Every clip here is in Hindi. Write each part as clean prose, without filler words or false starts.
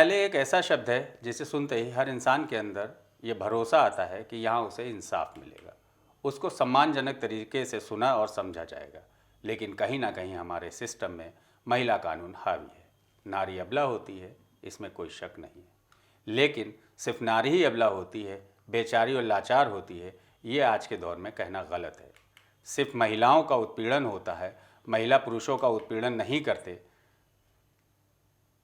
न्यायालय एक ऐसा शब्द है जिसे सुनते ही हर इंसान के अंदर ये भरोसा आता है कि यहाँ उसे इंसाफ मिलेगा, उसको सम्मानजनक तरीके से सुना और समझा जाएगा। लेकिन कहीं ना कहीं हमारे सिस्टम में महिला कानून हावी है। नारी अबला होती है, इसमें कोई शक नहीं है, लेकिन सिर्फ नारी ही अबला होती है, बेचारी और लाचार होती है, ये आज के दौर में कहना गलत है। सिर्फ महिलाओं का उत्पीड़न होता है, महिला पुरुषों का उत्पीड़न नहीं करते,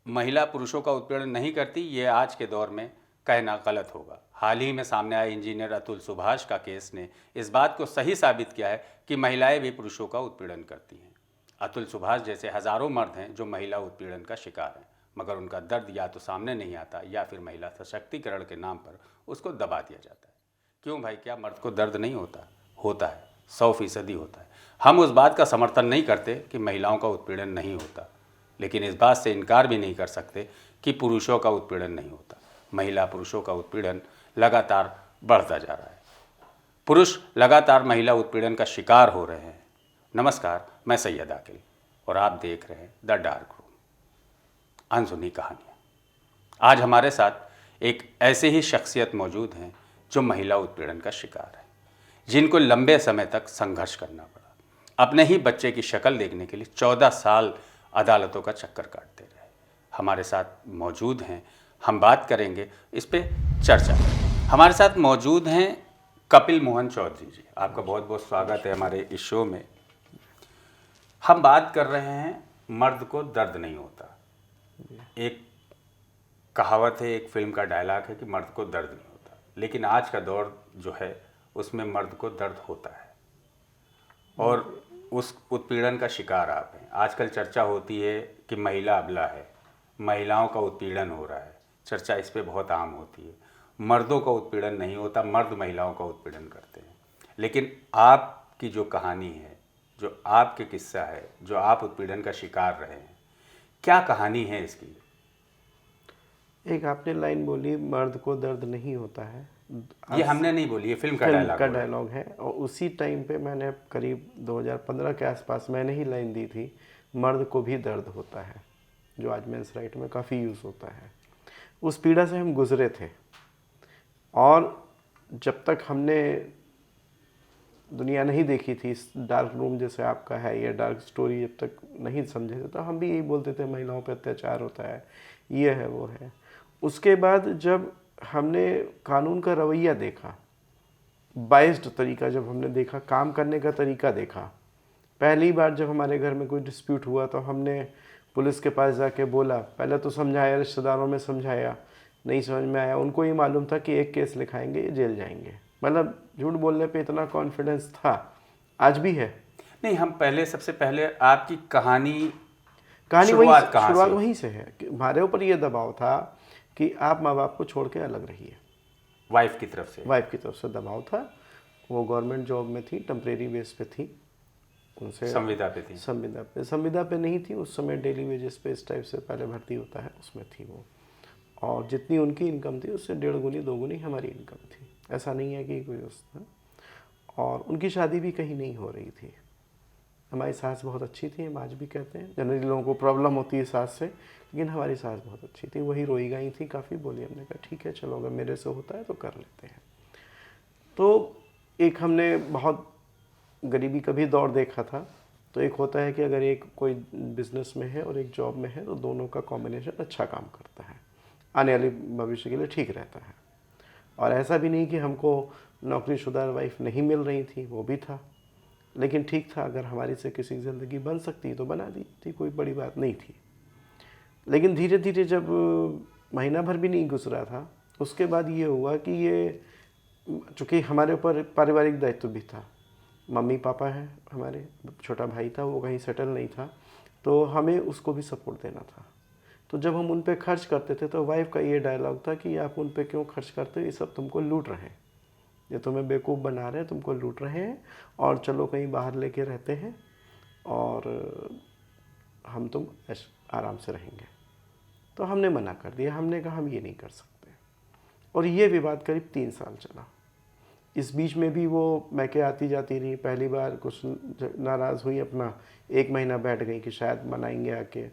महिला पुरुषों का उत्पीड़न नहीं करती, ये आज के दौर में कहना गलत होगा। हाल ही में सामने आए इंजीनियर अतुल सुभाष का केस ने इस बात को सही साबित किया है कि महिलाएं भी पुरुषों का उत्पीड़न करती हैं। अतुल सुभाष जैसे हज़ारों मर्द हैं जो महिला उत्पीड़न का शिकार हैं, मगर उनका दर्द या तो सामने नहीं आता या फिर महिला सशक्तिकरण के नाम पर उसको दबा दिया जाता है। क्यों भाई, क्या मर्द को दर्द नहीं होता? होता है, 100% होता है। हम उस बात का समर्थन नहीं करते कि महिलाओं का उत्पीड़न नहीं होता, लेकिन इस बात से इनकार भी नहीं कर सकते कि पुरुषों का उत्पीड़न नहीं होता। महिला पुरुषों का उत्पीड़न लगातार बढ़ता जा रहा है। पुरुष लगातार महिला उत्पीड़न का शिकार हो रहे हैं। नमस्कार, मैं सैयद आकिल और आप देख रहे हैं द डार्क रूम, अनसुनी कहानियाँ। आज हमारे साथ एक ऐसे ही शख्सियत मौजूद हैं जो महिला उत्पीड़न का शिकार है, जिनको लंबे समय तक संघर्ष करना पड़ा। अपने ही बच्चे की शक्ल देखने के लिए 14 साल अदालतों का चक्कर काटते रहे। हमारे साथ मौजूद हैं, हम बात करेंगे इस पे, चर्चा करेंगे। हमारे साथ मौजूद हैं कपिल मोहन चौधरी जी। आपका बहुत बहुत स्वागत है हमारे इस शो में। हम बात कर रहे हैं मर्द को दर्द नहीं होता। एक कहावत है, एक फिल्म का डायलॉग है कि मर्द को दर्द नहीं होता, लेकिन आज का दौर जो है उसमें मर्द को दर्द होता है और उस उत्पीड़न का शिकार आप हैं। आजकल चर्चा होती है कि महिला अबला है, महिलाओं का उत्पीड़न हो रहा है, चर्चा इस पे बहुत आम होती है। मर्दों का उत्पीड़न नहीं होता, मर्द महिलाओं का उत्पीड़न करते हैं। लेकिन आपकी जो कहानी है, जो आपके किस्सा है, जो आप उत्पीड़न का शिकार रहे हैं, क्या कहानी है इसकी? एक आपने लाइन बोली, मर्द को दर्द नहीं होता है। ये हमने नहीं बोली, ये फिल्म का डायलॉग है। और उसी टाइम पे मैंने करीब 2015 के आसपास मैंने ही लाइन दी थी, मर्द को भी दर्द होता है, जो आज मेंस राइट में काफ़ी यूज़ होता है। उस पीड़ा से हम गुजरे थे और जब तक हमने दुनिया नहीं देखी थी, इस डार्क रूम जैसे आपका है, या डार्क स्टोरी जब तक नहीं समझे थे, तो हम भी यही बोलते थे महिलाओं पर अत्याचार होता है, ये है वो है। उसके बाद जब हमने कानून का रवैया देखा, बाइस्ड तरीका जब हमने देखा, काम करने का तरीका देखा, पहली बार जब हमारे घर में कोई डिस्प्यूट हुआ तो हमने पुलिस के पास जाके बोला, पहले तो समझाया, रिश्तेदारों में समझाया, नहीं समझ में आया। उनको ये मालूम था कि एक केस लिखाएंगे ये जेल जाएंगे, मतलब झूठ बोलने पे इतना कॉन्फिडेंस था, आज भी है। नहीं, हम पहले, सबसे पहले आपकी कहानी शुरुआत वहीं से है कि हमारे ऊपर ये दबाव था कि आप माँ बाप को छोड़ के अलग रहिए। वाइफ की तरफ से दबाव था। वो गवर्नमेंट जॉब में थी, टेम्परेरी बेस पे थी, उनसे संविदा पे नहीं थी उस समय, डेली वेजेस पे इस टाइप से पहले भर्ती होता है, उसमें थी वो। और जितनी उनकी इनकम थी उससे 1.5 गुनी 2 गुनी हमारी इनकम थी। ऐसा नहीं है कि कोई उसका। और उनकी शादी भी कहीं नहीं हो रही थी। हमारी सास बहुत अच्छी थी, हम आज भी कहते हैं। जनरली लोगों को प्रॉब्लम होती है सास से, लेकिन हमारी सास बहुत अच्छी थी। वही रोई गई थी काफ़ी, बोली, हमने कहा ठीक है चलो, अगर मेरे से होता है तो कर लेते हैं। तो एक हमने बहुत गरीबी का भी दौर देखा था। तो एक होता है कि अगर एक कोई बिजनेस में है और एक जॉब में है तो दोनों का कॉम्बिनेशन अच्छा काम करता है, आने वाले भविष्य के लिए ठीक रहता है। और ऐसा भी नहीं कि हमको नौकरीशुदा वाइफ नहीं मिल रही थी, वो भी था, लेकिन ठीक था, अगर हमारी से किसी की ज़िंदगी बन सकती तो बना दी थी, कोई बड़ी बात नहीं थी। लेकिन धीरे धीरे जब महीना भर भी नहीं गुजरा था, उसके बाद ये हुआ कि ये, चूँकि हमारे ऊपर पारिवारिक दायित्व भी था, मम्मी पापा हैं हमारे, छोटा भाई था वो कहीं सेटल नहीं था, तो हमें उसको भी सपोर्ट देना था। तो जब हम उन पे खर्च करते थे तो वाइफ का ये डायलॉग था कि आप उन पे क्यों खर्च करते हो, ये सब तुमको लूट रहे हैं, ये तुम्हें बेवकूफ़ बना रहे हैं, तुमको लूट रहे हैं, और चलो कहीं बाहर लेके रहते हैं और हम तुम आराम से रहेंगे। तो हमने मना कर दिया, हमने कहा हम ये नहीं कर सकते। और ये विवाद करीब 3 साल चला। इस बीच में भी वो मैं के आती जाती रही। पहली बार कुछ नाराज़ हुई, अपना 1 महीना बैठ गई कि शायद मनाएंगे आके,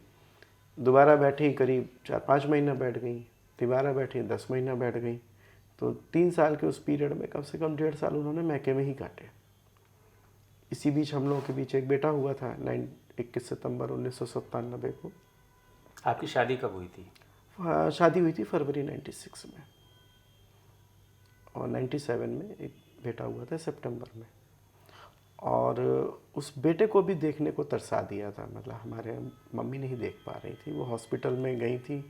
दोबारा बैठी करीब 4-5 महीना बैठ गई, दोबारा बैठी 10 महीना बैठ गई। तो 3 साल के उस पीरियड में कम से कम 1.5 साल उन्होंने मैके में ही काटे। इसी बीच हम लोगों के बीच एक बेटा हुआ था 21 सितंबर 1997 को। आपकी शादी कब हुई थी? शादी हुई थी फरवरी 96 में, और 97 में एक बेटा हुआ था सितंबर में। और उस बेटे को भी देखने को तरसा दिया था, मतलब हमारे मम्मी नहीं देख पा रही थी। वो हॉस्पिटल में गई थी,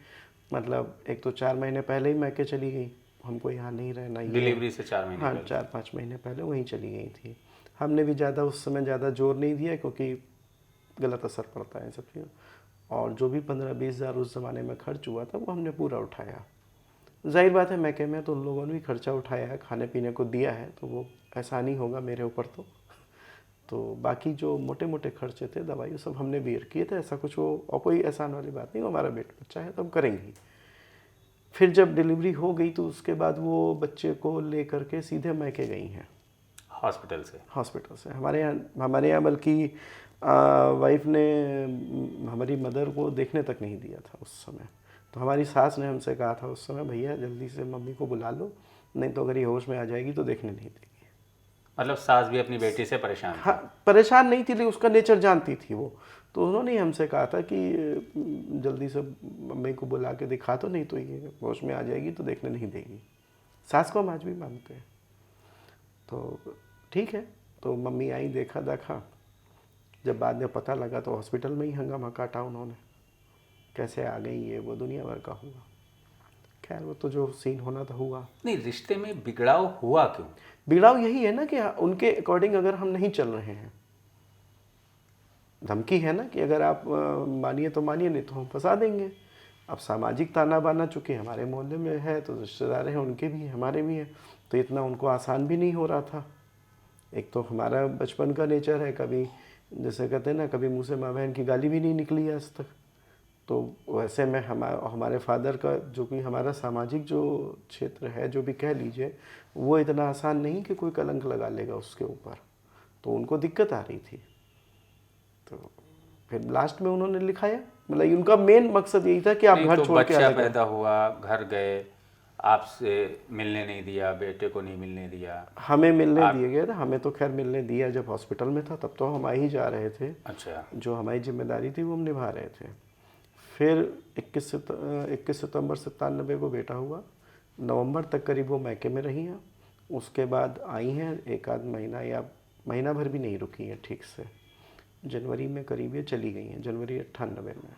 मतलब एक तो 4 महीने पहले ही मैके चली गई, हमको यहाँ नहीं रहना, ये डिलीवरी से 4 महीने हाँ 4-5 महीने पहले वहीं चली गई थी। हमने भी ज़्यादा उस समय ज़्यादा जोर नहीं दिया, क्योंकि गलत असर पड़ता है सब चीज़। और जो भी 15-20 हज़ार उस ज़माने में खर्च हुआ था वो हमने पूरा उठाया। जाहिर बात है मैके में तो उन लोगों ने भी खर्चा उठाया है, खाने पीने को दिया है, तो वो एहसान ही होगा मेरे ऊपर। तो बाकी जो मोटे मोटे खर्चे थे दवाई सब हमने बेयर किए थे, ऐसा कुछ वो और कोई एहसान वाली बात नहीं। हमारा बच्चा है तो हम करेंगे ही। फिर जब डिलीवरी हो गई तो उसके बाद वो बच्चे को ले करके सीधे मैके गई हैं हॉस्पिटल से। हमारे यहाँ बल्कि वाइफ ने हमारी मदर को देखने तक नहीं दिया था उस समय। तो हमारी सास ने हमसे कहा था उस समय, भैया जल्दी से मम्मी को बुला लो, नहीं तो अगर ये होश में आ जाएगी तो देखने नहीं देगी। मतलब सास भी अपनी बेटी से परेशान थी? हाँ, परेशान नहीं थी, लेकिन उसका नेचर जानती थी वो। तो उन्होंने हमसे कहा था कि जल्दी से मम्मी को बुला के दिखा दो, नहीं तो ये होश में आ जाएगी तो देखने नहीं देगी। सास को हम आज भी मानते हैं। तो ठीक है, तो मम्मी आई, देखा देखा। जब बाद में पता लगा तो हॉस्पिटल में ही हंगामा काटा उन्होंने, कैसे आ गई ये वो, दुनिया भर का हुआ। खैर वो तो जो सीन होना था हुआ। नहीं, रिश्ते में बिगड़ाव हुआ क्यों? बिगड़ाव यही है ना कि उनके अकॉर्डिंग अगर हम नहीं चल रहे हैं, धमकी है ना कि अगर आप मानिए तो मानिए, नहीं तो हम फंसा देंगे। अब सामाजिक ताना बाना चूँकि हमारे मोहल्ले में है, तो रिश्तेदार हैं, उनके भी हमारे भी हैं, तो इतना उनको आसान भी नहीं हो रहा था। एक तो हमारा बचपन का नेचर है, कभी जैसे कहते हैं ना, कभी मुँह से माँ बहन की गाली भी नहीं निकली आज तक। तो वैसे में हमारे फादर का जो कि हमारा सामाजिक जो क्षेत्र है, जो भी कह लीजिए, वो इतना आसान नहीं कि कोई कलंक लगा लेगा उसके ऊपर। तो उनको दिक्कत आ रही थी। तो फिर लास्ट में उन्होंने लिखाया, मतलब उनका मेन मकसद यही था कि आप घर तो छोड़ के बच्चा पैदा हुआ, घर गए, आपसे मिलने नहीं दिया, बेटे को नहीं मिलने दिया। हमें मिलने दिए गए थे, हमें तो खैर मिलने दिया जब हॉस्पिटल में था, तब तो हम आ ही जा रहे थे। अच्छा। जो हमारी जिम्मेदारी थी वो हम निभा रहे थे। फिर 21 सितंबर 97 को बेटा हुआ। नवंबर तक करीब वो मैके में रही हैं। उसके बाद आई हैं, एक आध महीना या महीना भर भी नहीं रुकी हैं ठीक से। जनवरी में करीब ये चली गई हैं, जनवरी 98 में।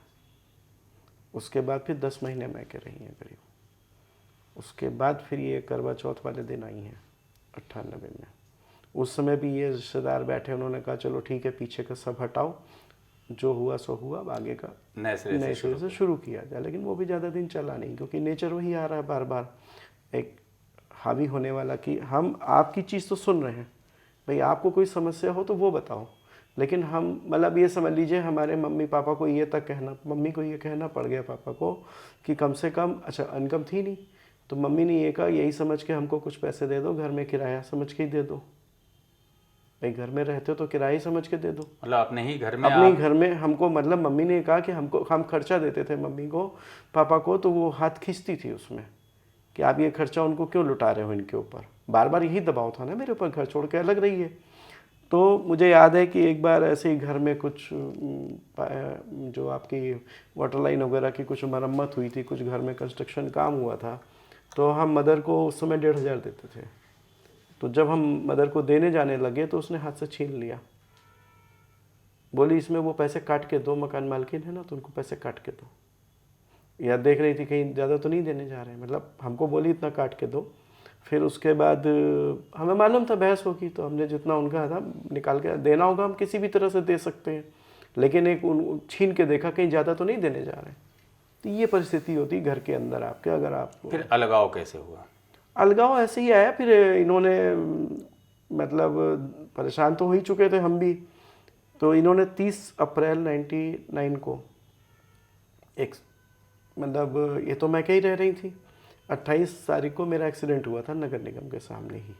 उसके बाद फिर 10 महीने मैके रही हैं करीब। उसके बाद फिर ये करवा चौथ वाले दिन आई हैं 98 में। उस समय भी ये रिश्तेदार बैठे, उन्होंने कहा चलो ठीक है, पीछे का सब हटाओ, जो हुआ सो हुआ, अब आगे का नए सिरे से शुरू किया जाए। लेकिन वो भी ज़्यादा दिन चला नहीं, क्योंकि नेचर वही आ रहा है बार बार एक हावी होने वाला कि हम आपकी चीज़ तो सुन रहे हैं, भाई आपको कोई समस्या हो तो वो बताओ। लेकिन हम मतलब ये समझ लीजिए, हमारे मम्मी पापा को ये तक कहना, मम्मी को ये कहना पड़ गया पापा को कि कम से कम, अच्छा इनकम थी नहीं, तो मम्मी ने ये कहा, यही समझ के हमको कुछ पैसे दे दो, घर में किराया समझ के ही दे दो। भाई घर में रहते हो तो किराया समझ के दे दो। मतलब अपने ही घर में, अपने घर में हमको, मतलब मम्मी ने कहा कि हम खर्चा देते थे मम्मी को, पापा को, तो वो हाथ खींचती थी उसमें कि आप ये खर्चा उनको क्यों लुटा रहे हो इनके ऊपर। बार बार यही दबाव था ना मेरे ऊपर, घर छोड़ के अलग रही है। तो मुझे याद है कि एक बार ऐसे ही घर में कुछ जो आपकी वाटर लाइन वगैरह की कुछ मरम्मत हुई थी, कुछ घर में कंस्ट्रक्शन काम हुआ था, तो हम मदर को उस समय 1500 देते थे। तो जब हम मदर को देने जाने लगे तो उसने हाथ से छीन लिया, बोली इसमें वो पैसे काट के दो, मकान मालकिन है ना, तो उनको पैसे काट के दो। या देख रही थी कहीं ज़्यादा तो नहीं देने जा रहे हैं, मतलब हमको बोली इतना काट के दो। फिर उसके बाद हमें मालूम था बहस होगी, तो हमने जितना उनका था निकाल के देना होगा, हम किसी भी तरह से दे सकते हैं, लेकिन एक छीन के देखा कहीं ज़्यादा तो नहीं देने जा रहे। तो ये परिस्थिति होती घर के अंदर आपके। अगर आप फिर अलगाव कैसे हुआ? अलगाव ऐसे ही आया, फिर इन्होंने मतलब परेशान तो हो ही चुके थे हम भी, तो इन्होंने 30 अप्रैल 99 को एक, मतलब ये तो मैं कहीं रह रही थी, 28 तारीख को मेरा एक्सीडेंट हुआ था नगर निगम के सामने ही।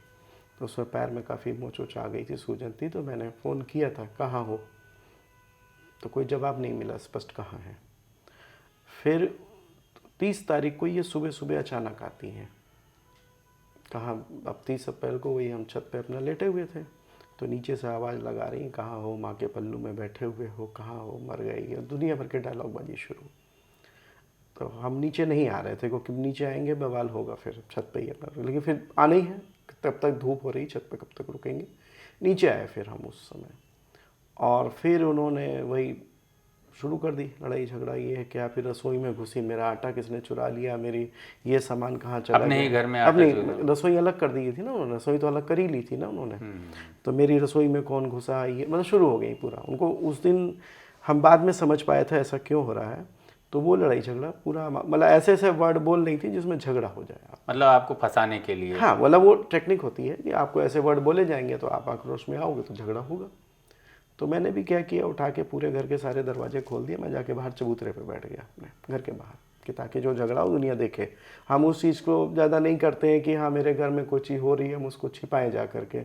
तो उसमें पैर में काफ़ी मोचोच आ गई थी, सूजन थी। तो मैंने फ़ोन किया था, कहाँ हो, तो कोई जवाब नहीं मिला स्पष्ट कहाँ है। फिर 30 तारीख को ये सुबह सुबह अचानक आती हैं। कहाँ, अब 30 अप्रैल को वही हम छत पे अपना लेटे हुए थे, तो नीचे से आवाज़ लगा रही, कहाँ हो, माँ के पल्लू में बैठे हुए हो, कहाँ हो, मर गई है, दुनिया भर के डायलॉग बाजी शुरू। तो हम नीचे नहीं आ रहे थे क्योंकि नीचे आएंगे बवाल होगा, फिर छत पे ही अपना, लेकिन फिर आना ही है, तब तक धूप हो रही, छत पे कब तक रुकेंगे। नीचे आए फिर हम उस समय, और फिर उन्होंने वही शुरू कर दी लड़ाई झगड़ा, ये है क्या, फिर रसोई में घुसी, मेरा आटा किसने चुरा लिया, मेरी ये सामान कहाँ चला अपने ही गया। घर में अपनी रसोई अलग कर दी थी ना उन्होंने, रसोई तो अलग कर ही ली थी ना उन्होंने, तो मेरी रसोई में कौन घुसा, ये मतलब शुरू हो गई पूरा। उनको उस दिन हम बाद में समझ पाए थे ऐसा क्यों हो रहा है, तो वो लड़ाई झगड़ा पूरा, मतलब ऐसे ऐसे वर्ड बोल रही थी जिसमें झगड़ा हो जाए। मतलब आपको फंसाने के लिए? हाँ, मतलब वो टेक्निक होती है कि आपको ऐसे वर्ड बोले जाएंगे तो आप आक्रोश में आओगे तो झगड़ा होगा। तो मैंने भी क्या किया, उठा के पूरे घर के सारे दरवाजे खोल दिए, मैं जाके बाहर चबूतरे पे बैठ गया अपने घर के बाहर, कि ताकि जो झगड़ा हो दुनिया देखे। हम उस चीज़ को ज़्यादा नहीं करते हैं कि हाँ मेरे घर में कोई चीज़ हो रही है, हम उसको छिपाएं जा करके।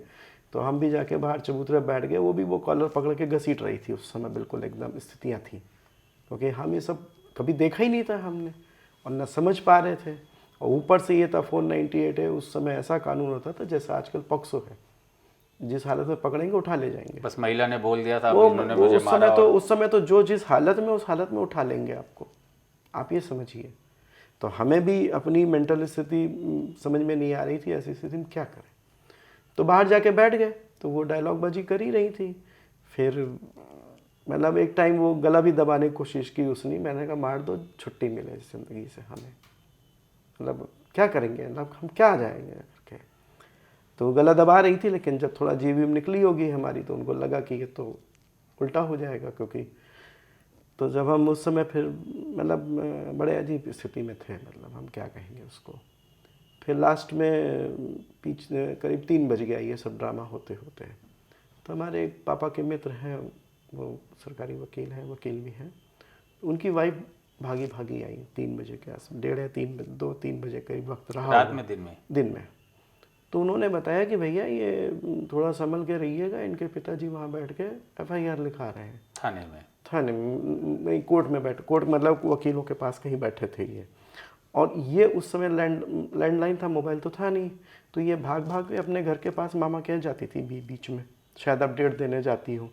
तो हम भी जाके बाहर चबूतरे बैठ गए, वो भी वो कॉलर पकड़ के घसीट रही थी उस समय, बिल्कुल एकदम स्थितियाँ थी, क्योंकि हम ये सब कभी देखा ही नहीं था हमने, और न समझ पा रहे थे। और ऊपर से ये था 498 है, उस समय ऐसा कानून होता था जैसे आजकल पॉक्सो है, जिस हालत में पकड़ेंगे उठा ले जाएंगे। बस महिला ने बोल दिया था, वो मुझे मारा, उस समय तो जो जिस हालत में, उस हालत में उठा लेंगे आपको, आप ये समझिए। तो हमें भी अपनी मेंटल स्थिति समझ में नहीं आ रही थी, ऐसी स्थिति में क्या करें। तो बाहर जाके बैठ गए, तो वो डायलॉग बाजी कर ही रही थी। फिर मतलब एक टाइम वो गला भी दबाने की कोशिश की उसने, मैंने कहा मार दो, छुट्टी मिले इस ज़िंदगी से हमें, मतलब क्या करेंगे, मतलब हम क्या जाएंगे करके। तो गला दबा रही थी, लेकिन जब थोड़ा जीभ निकली होगी हमारी, तो उनको लगा कि ये तो उल्टा हो जाएगा, क्योंकि तो जब हम उस समय फिर मतलब बड़े अजीब स्थिति में थे, मतलब हम क्या कहेंगे उसको। फिर लास्ट में करीब 3 बज गया ये सब ड्रामा होते होते। तो हमारे एक पापा के मित्र हैं, वो सरकारी वकील हैं, वकील भी हैं, उनकी वाइफ भागी भागी आई 3 बजे के आस, 2-3 बजे करीब वक्त रहा, रात में, दिन में। तो उन्होंने बताया कि भैया ये थोड़ा संभल के रहिएगा, इनके पिताजी वहाँ बैठ के FIR लिखा रहे हैं थाने में नहीं, कोर्ट में कोर्ट मतलब वकीलों के पास कहीं बैठे थे ये। और ये उस समय लैंडलाइन था, मोबाइल तो था नहीं, तो ये भाग भाग के अपने घर के पास मामा के यहाँ जाती थी बीच में, शायद अपडेट देने जाती हो।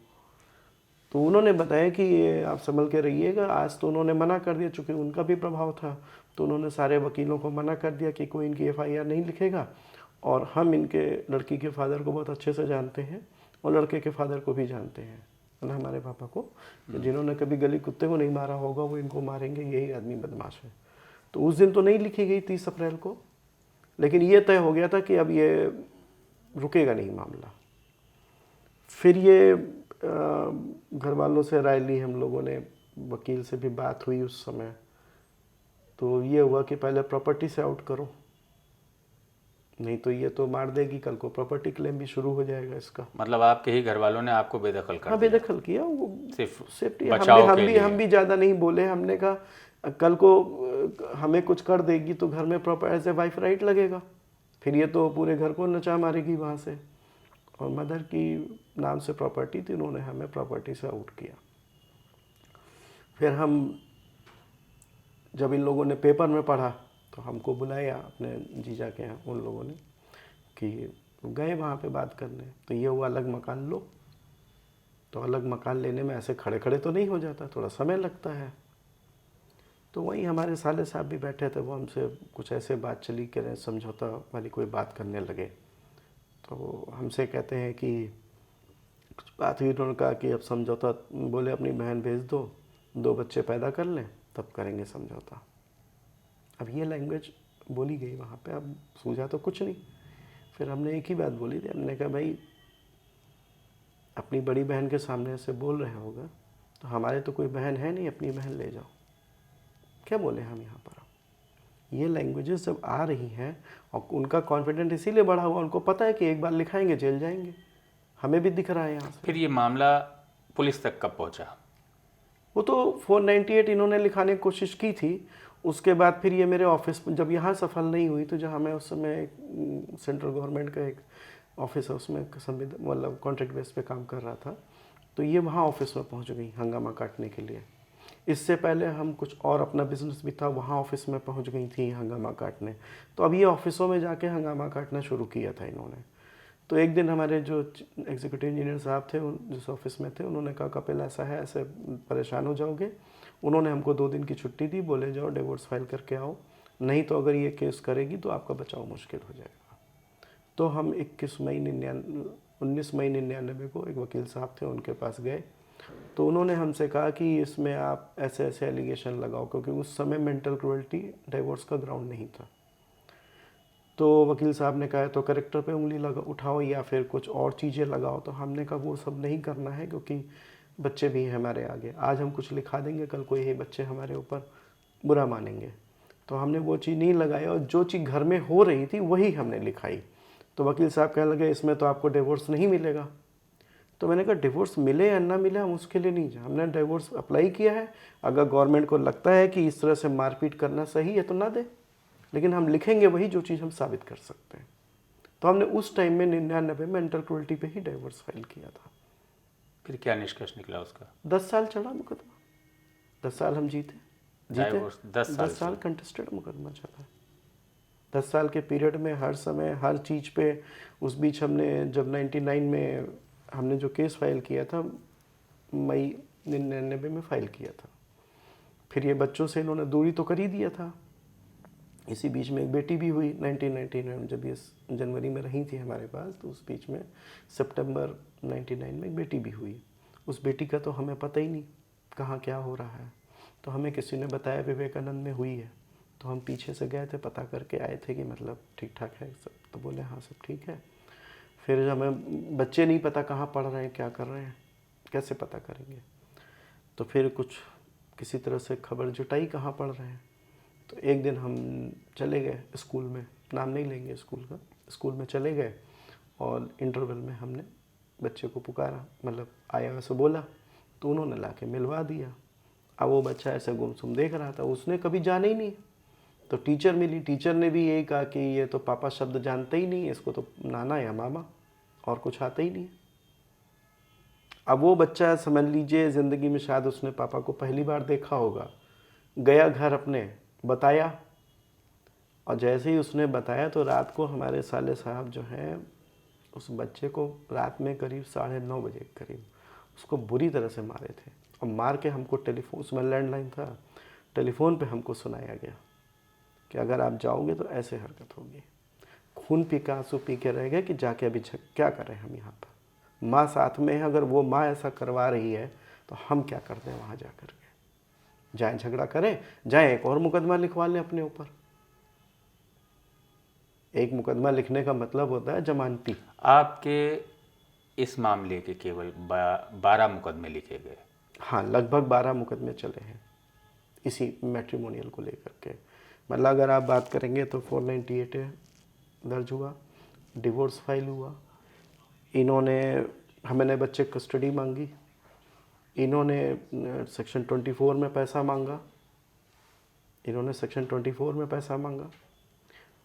तो उन्होंने बताया कि ये आप संभल के रहिएगा। आज तो उन्होंने मना कर दिया, चूँकि उनका भी प्रभाव था, तो उन्होंने सारे वकीलों को मना कर दिया कि कोई इनकी FIR नहीं लिखेगा। और हम इनके लड़की के फादर को बहुत अच्छे से जानते हैं, और लड़के के फादर को भी जानते हैं, मतलब हमारे पापा को, जिन्होंने कभी गली कुत्ते को नहीं मारा होगा वो इनको मारेंगे, यही आदमी बदमाश है। तो उस दिन तो नहीं लिखी गई 30 अप्रैल को, लेकिन ये तय हो गया था कि अब ये रुकेगा नहीं मामला। फिर ये घर वालों से राय ली हम लोगों ने, वकील से भी बात हुई उस समय, तो ये हुआ कि पहले प्रॉपर्टी से आउट करो, नहीं तो ये तो मार देगी, कल को प्रॉपर्टी क्लेम भी शुरू हो जाएगा इसका। मतलब आपके ही घर वालों ने आपको बेदखल कर दिया? हाँ, बेदखल किया, वो सिर्फ सेफ्टी। हम भी ज़्यादा नहीं बोले, हमने कहा कल को हमें कुछ कर देगी तो घर में proper as a wife right लगेगा, फिर ये तो पूरे घर को नचा मारेगी वहाँ से। और मदर की नाम से प्रॉपर्टी थी, उन्होंने हमें प्रॉपर्टी से आउट किया। फिर हम जब इन लोगों ने पेपर में पढ़ा तो हमको बुलाया अपने जीजा के यहाँ, उन लोगों ने, कि गए वहाँ पे बात करने। तो ये हुआ अलग मकान लो, तो अलग मकान लेने में ऐसे खड़े खड़े तो नहीं हो जाता, थोड़ा समय लगता है। तो वहीं हमारे साले साहब भी बैठे थे, वो हमसे कुछ ऐसे बात चली कि समझौता वाली कोई बात करने लगे। तो हमसे कहते हैं कि कुछ बात हुई, उन्होंने कहा कि अब समझौता, बोले अपनी बहन भेज दो, 2 बच्चे पैदा कर लें तब करेंगे समझौता। अब ये लैंग्वेज बोली गई वहाँ पे, अब सूझा तो कुछ नहीं। फिर हमने एक ही बात बोली थी, हमने कहा भाई अपनी बड़ी बहन के सामने ऐसे बोल रहे होगा, तो हमारे तो कोई बहन है नहीं, अपनी बहन ले जाओ, क्या बोले हम यहाँ पर। ये लैंग्वेजेस जब आ रही हैं, और उनका कॉन्फिडेंस इसीलिए बढ़ा हुआ, उनको पता है कि एक बार लिखाएंगे जेल जाएंगे, हमें भी दिख रहा है यहाँ से। फिर ये मामला पुलिस तक कब पहुँचा? वो तो 498 इन्होंने लिखाने की कोशिश की थी, उसके बाद फिर ये मेरे ऑफिस में, जब यहाँ सफल नहीं हुई तो जहाँ मैं उस समय सेंट्रल गवर्नमेंट का एक ऑफिस है, उसमें मतलब कॉन्ट्रैक्ट बेस पे काम कर रहा था, तो ये वहाँ ऑफिस में पहुँच गई हंगामा काटने के लिए। इससे पहले हम कुछ और अपना बिजनेस भी था, वहाँ ऑफिस में पहुँच गई थी हंगामा काटने। तो अब ये ऑफिसों में जाके हंगामा काटना शुरू किया था इन्होंने। तो एक दिन हमारे जो एग्जीक्यूटिव इंजीनियर साहब थे जिस ऑफिस में थे, उन्होंने कहा कपिल ऐसा है, ऐसे परेशान हो जाओगे। उन्होंने हमको 2 दिन की छुट्टी दी, बोले जाओ डिवोर्स फाइल करके आओ, नहीं तो अगर ये केस करेगी तो आपका बचाव मुश्किल हो जाएगा। तो हम 19 मई 99 को एक वकील साहब थे, उनके पास गए। तो उन्होंने हमसे कहा कि इसमें आप ऐसे ऐसे एलिगेशन लगाओ, क्योंकि उस समय मेंटल क्रूअल्टी डिवोर्स का ग्राउंड नहीं था। तो वकील साहब ने कहा तो करेक्टर पे उंगली लगा उठाओ या फिर कुछ और चीज़ें लगाओ। तो हमने कहा वो सब नहीं करना है, क्योंकि बच्चे भी हैं हमारे आगे। आज हम कुछ लिखा देंगे, कल को यही बच्चे हमारे ऊपर बुरा मानेंगे। तो हमने वो चीज़ नहीं लगाई, और जो चीज़ घर में हो रही थी वही हमने लिखाई। तो वकील साहब कहने लगे इसमें तो आपको डिवोर्स नहीं मिलेगा। तो मैंने कहा डिवोर्स मिले या ना मिले हम उसके लिए नहीं, हमने डिवोर्स अप्लाई किया है। अगर गवर्नमेंट को लगता है कि इस तरह से मारपीट करना सही है तो ना दे, लेकिन हम लिखेंगे वही जो चीज़ हम साबित कर सकते हैं। तो हमने उस टाइम में 99 मेंटल क्रूअल्टी पे ही डिवोर्स फाइल किया था। फिर क्या निष्कर्ष निकला उसका? 10 साल चला मुकदमा, 10 साल हम जीते 10 साल कंटेस्टेड मुकदमा चला। 10 साल के पीरियड में हर समय हर चीज़ पे। उस बीच हमने जब 99 में हमने जो केस फाइल किया था, मई 99 में फाइल किया था। फिर ये बच्चों से इन्होंने दूरी तो कर ही दिया था। इसी बीच में एक बेटी भी हुई 1999 में, जब ये जनवरी में रही थी हमारे पास, तो उस बीच में सितंबर 99 में एक बेटी भी हुई। उस बेटी का तो हमें पता ही नहीं कहाँ क्या हो रहा है। तो हमें किसी ने बताया विवेकानंद में हुई है। तो हम पीछे से गए थे, पता करके आए थे कि मतलब ठीक ठाक है सब। तो बोले हाँ सब ठीक है। फिर हमें बच्चे नहीं पता कहाँ पढ़ रहे हैं, क्या कर रहे हैं, कैसे पता करेंगे। तो फिर कुछ किसी तरह से खबर जुटाई कहाँ पढ़ रहे हैं। तो एक दिन हम चले गए स्कूल में, नाम नहीं लेंगे स्कूल का, स्कूल में चले गए और इंटरवल में हमने बच्चे को पुकारा, मतलब आया वैसे बोला, तो उन्होंने लाके मिलवा दिया। अब वो बच्चा ऐसे गुमसुम देख रहा था, उसने कभी जाना ही नहीं। तो टीचर मिली, टीचर ने भी यही कहा कि ये तो पापा शब्द जानते ही नहीं, इसको तो नाना या मामा और कुछ आता ही नहीं। अब वो बच्चा समझ लीजिए ज़िंदगी में शायद उसने पापा को पहली बार देखा होगा, गया घर अपने बताया, और जैसे ही उसने बताया तो रात को हमारे साले साहब जो हैं उस बच्चे को रात में करीब 9:30 बजे करीब उसको बुरी तरह से मारे थे। और मार के हमको टेलीफोन, उसमें लैंडलाइन था, टेलीफोन पे हमको सुनाया गया कि अगर आप जाओगे तो ऐसे हरकत होगी। खून पी के आंसू पी के रह गए कि जाके अभी क्या करें हम यहाँ पर, माँ साथ में है, अगर वो माँ ऐसा करवा रही है तो हम क्या करते हैं वहाँ जा कर के, जाएँ झगड़ा करें, जाएँ एक और मुकदमा लिखवा लें अपने ऊपर। एक मुकदमा लिखने का मतलब होता है जमानती। आपके इस मामले के केवल 12 मुकदमे लिखे गए? हाँ, लगभग 12 मुकदमे चले हैं इसी मैट्रिमोनियल को लेकर के। मतलब अगर आप बात करेंगे तो 498 दर्ज हुआ, डिवोर्स फाइल हुआ, इन्होंने हमने बच्चे कस्टडी मांगी, इन्होंने सेक्शन 24 में पैसा मांगा, इन्होंने सेक्शन 24 में पैसा मांगा।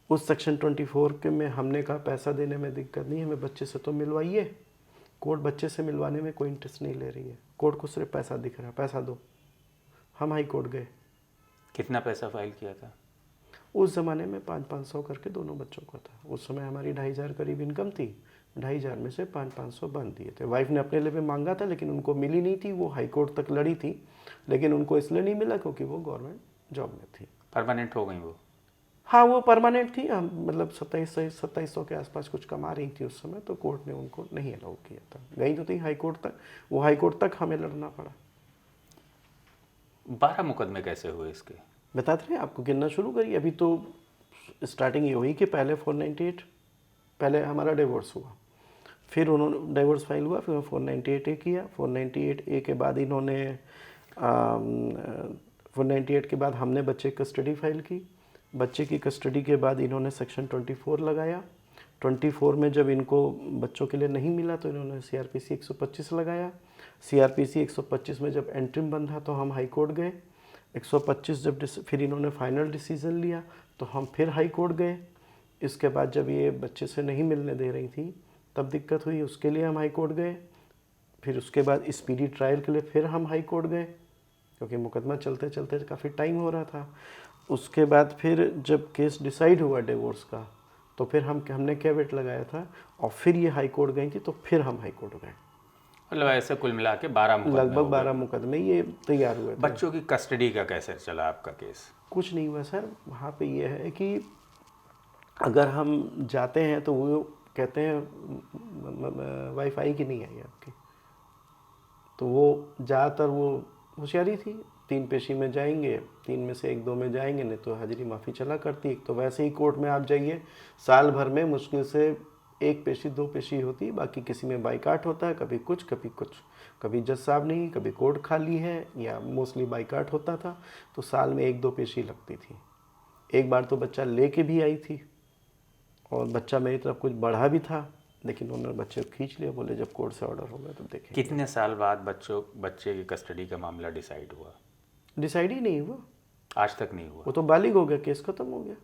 उस सेक्शन 24 के में हमने कहा पैसा देने में दिक्कत नहीं, हमें बच्चे से तो मिलवाइए। कोर्ट बच्चे से मिलवाने में कोई इंटरेस्ट नहीं ले रही है, कोर्ट को सिर्फ पैसा दिख रहा है, पैसा दो। हम हाई कोर्ट गए। कितना पैसा फाइल किया था? उस ज़माने में 500 करके दोनों बच्चों का था। उस समय हमारी 2,500 करीब इनकम थी, 2,500 में से 500 बंद दिए थे। वाइफ ने अपने लिए भी मांगा था लेकिन उनको मिली नहीं थी, वो हाई कोर्ट तक लड़ी थी, लेकिन उनको इसलिए नहीं मिला क्योंकि वो गवर्नमेंट जॉब में थी। परमानेंट हो गई वो? हाँ, वो परमानेंट थी। हम मतलब 2700 के आसपास कुछ कमा रही थी उस समय, तो कोर्ट ने उनको नहीं अलाउ किया था। गई तो थी हाई कोर्ट तक, वो हाई कोर्ट तक हमें लड़ना पड़ा। 12 मुकदमे कैसे हुए इसके? बताते रहे आपको, गिनना शुरू करिए। अभी तो स्टार्टिंग ये हुई कि पहले 498, पहले हमारा डिवोर्स हुआ, फिर उन्होंने डिवोर्स फाइल हुआ, फिर 498A किया। 498A के बाद इन्होंने 498 के बाद हमने बच्चे की कस्टडी फाइल की। बच्चे की कस्टडी के बाद इन्होंने सेक्शन 24 लगाया। 24 में जब इनको बच्चों के लिए नहीं मिला तो इन्होंने CRPC 125 लगाया। CRPC 125 में जब एंट्रीम बंधा तो हम हाई कोर्ट गए। 125 जब फिर इन्होंने फाइनल डिसीज़न लिया तो हम फिर हाई कोर्ट गए। इसके बाद जब ये बच्चे से नहीं मिलने दे रही थी तब दिक्कत हुई, उसके लिए हम हाई कोर्ट गए। फिर उसके बाद स्पीडी ट्रायल के लिए फिर हम हाई कोर्ट गए। क्योंकि मुकदमा चलते चलते काफ़ी टाइम हो रहा था। उसके बाद फिर जब केस डिसाइड हुआ डिवोर्स का, तो फिर हमने क्या वेट लगाया था, और फिर ये हाई कोर्ट गई थी, तो फिर हम हाई कोर्ट गए। मतलब ऐसे कुल मिला के 12 मुकदमे लगभग हो गए। 12 मुकदमे ये तैयार हुए थे। बच्चों की कस्टडी का कैसे चला आपका केस? कुछ नहीं हुआ सर। वहाँ पे ये है कि अगर हम जाते हैं तो वो कहते हैं वाईफाई की नहीं आई आपकी, तो वो ज़्यादातर वो होशियारी थी, 3 पेशी में जाएंगे, 3 में से 1-2 में जाएंगे, नहीं तो हाजिरी माफ़ी चला करती। एक तो वैसे ही कोर्ट में आप जाइए, साल भर में मुश्किल से 1 पेशी 2 पेशी होती, बाकी किसी में बाइकाट होता है, कभी कुछ कभी कुछ, कभी जज साहब नहीं, कभी कोर्ट खाली है, या मोस्टली बाइकाट होता था, तो साल में 1-2 पेशी लगती थी। एक बार तो बच्चा लेके भी आई थी, और बच्चा मेरी तरफ कुछ बढ़ा भी था, लेकिन उन्होंने बच्चे को खींच लिया, बोले जब कोर्ट से ऑर्डर होगा तब देखेंगे। कितने साल बाद बच्चे की कस्टडी का मामला डिसाइड हुआ? डिसाइड ही नहीं हुआ, आज तक नहीं हुआ। वो तो बालिग हो गया, केस खत्म हो गया।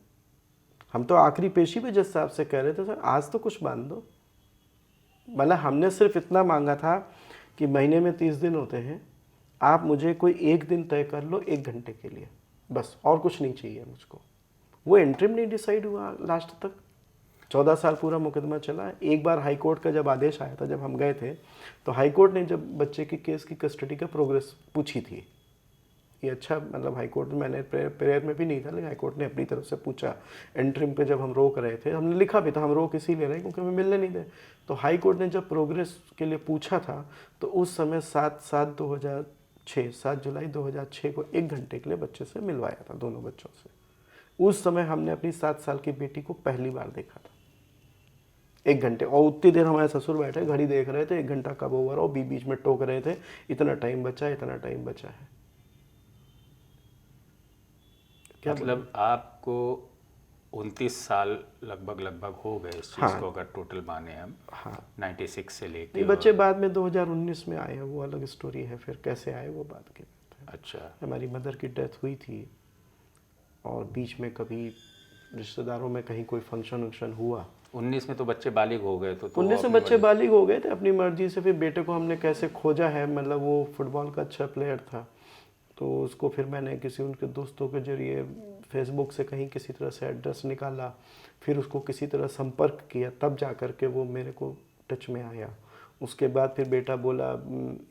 हम तो आखिरी पेशी पे जज साहब से कह रहे थे, सर आज तो कुछ बांध दो। मतलब हमने सिर्फ इतना मांगा था कि महीने में 30 दिन होते हैं, आप मुझे कोई एक दिन तय कर लो 1 घंटे के लिए, बस, और कुछ नहीं चाहिए मुझको। वो इंटरिम नहीं डिसाइड हुआ लास्ट तक। 14 साल पूरा मुकदमा चला। एक बार हाई कोर्ट का जब आदेश आया था, जब हम गए थे, तो हाई कोर्ट ने जब बच्चे की केस की कस्टडी का प्रोग्रेस पूछी थी, ये अच्छा, मतलब हाई कोर्ट में मैंने प्रेयर में भी नहीं था, लेकिन हाई कोर्ट ने अपनी तरफ से पूछा। इंटरिम पे जब हम रोक रहे थे, हमने लिखा भी था हम रोक इसीलिए रहे क्योंकि हमें मिलने नहीं दे। तो हाई कोर्ट ने जब प्रोग्रेस के लिए पूछा था, तो उस समय 7 जुलाई 2006 को 1 घंटे के लिए बच्चे से मिलवाया था, दोनों बच्चों से। उस समय हमने अपनी 7 साल की बेटी को पहली बार देखा था, 1 घंटे। और उतनी देर हमारे ससुर बैठे घड़ी देख रहे थे, 1 घंटा कब ओवर, और बीच में टोक रहे थे, इतना टाइम बचा है, इतना टाइम बचा है। मतलब आपको 29 साल लगभग हो गए इस चीज़ को, अगर टोटल माने हम। हाँ, 96 से लेके। नहीं, बच्चे बाद में 2019 में आए हैं, वो अलग स्टोरी है, फिर कैसे आए वो बात की बात है। अच्छा। हमारी मदर की डेथ हुई थी, और बीच में कभी रिश्तेदारों में कहीं कोई फंक्शन वंक्शन हुआ। 19 में तो बच्चे बालिग हो गए, तो 19 में बच्चे बालिग हो गए थे अपनी मर्जी से। फिर बेटे को हमने कैसे खोजा है, मतलब वो फुटबॉल का अच्छा प्लेयर था, तो उसको फिर मैंने किसी उनके दोस्तों के जरिए फेसबुक से कहीं किसी तरह से एड्रेस निकाला, फिर उसको किसी तरह संपर्क किया, तब जा कर के वो मेरे को टच में आया। उसके बाद फिर बेटा बोला,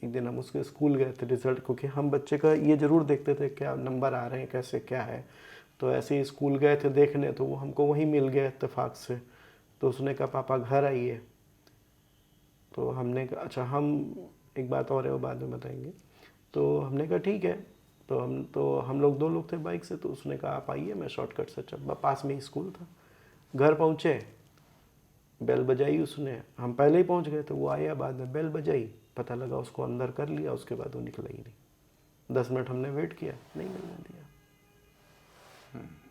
एक दिन हम उसके स्कूल गए थे रिज़ल्ट, क्योंकि हम बच्चे का ये ज़रूर देखते थे क्या नंबर आ रहे हैं, कैसे क्या है। तो ऐसे ही स्कूल गए थे देखने, तो वो हमको वहीं मिल गया इत्तेफाक से। तो उसने कहा पापा घर आइए। तो हमने कहा अच्छा, हम एक बात और है वो बाद में बताएंगे। तो हमने कहा ठीक है। तो हम लोग 2 लोग थे बाइक से, तो उसने कहा आप आइए, मैं शॉर्टकट से चल, पास में ही स्कूल था। घर पहुँचे, बेल बजाई उसने, हम पहले ही पहुँच गए थे, वो आया बाद में, बेल बजाई, पता लगा उसको अंदर कर लिया। उसके बाद वो निकला ही नहीं। 10 मिनट हमने वेट किया, नहीं मिलने दिया।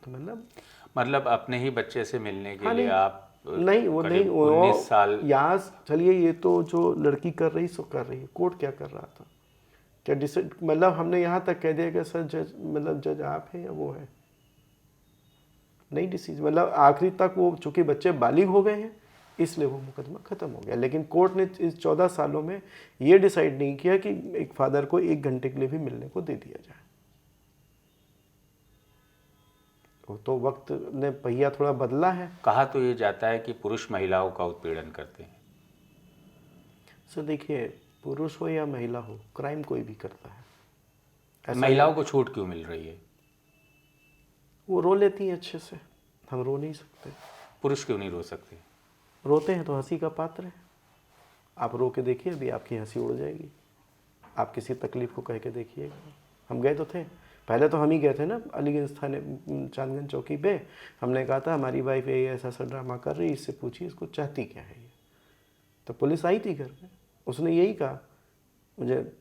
तो मतलब अपने ही बच्चे से मिलने के हाँ, लिए आप नहीं, वो नहीं, 19 साल यहाँ चलिए, ये तो जो लड़की कर रही सो कर रही है, कोर्ट क्या कर रहा था, क्या डिसाइड, मतलब हमने यहाँ तक कह दिया कि सर जज, मतलब जज आप है या वो है, नहीं डिसीजन, मतलब आखिरी तक वो, चूंकि बच्चे बालिग हो गए हैं इसलिए वो मुकदमा खत्म हो गया। लेकिन कोर्ट ने इस 14 सालों में ये डिसाइड नहीं किया कि एक फादर को 1 घंटे के लिए भी मिलने को दे दिया जाए। तो वक्त ने पहिया थोड़ा बदला है। कहा तो ये जाता है कि पुरुष महिलाओं का उत्पीड़न करते हैं। सर देखिए, पुरुष हो या महिला हो, क्राइम कोई भी करता है। महिलाओं को छूट क्यों मिल रही है? वो रो लेती हैं अच्छे से, हम रो नहीं सकते। पुरुष क्यों नहीं रो सकते? रोते हैं तो हंसी का पात्र है। आप रो के देखिए, अभी आपकी हंसी उड़ जाएगी। आप किसी तकलीफ को कह के देखिएगा। हम गए तो थे, पहले तो हम ही गए थे ना अलीगंज थाने, चांदगंज चौकी पे। हमने कहा था हमारी वाइफ ये ऐसा ड्रामा कर रही है, इससे पूछिए इसको चाहती क्या है ये। तो पुलिस आई थी घर में, उसने यही कहा, मुझे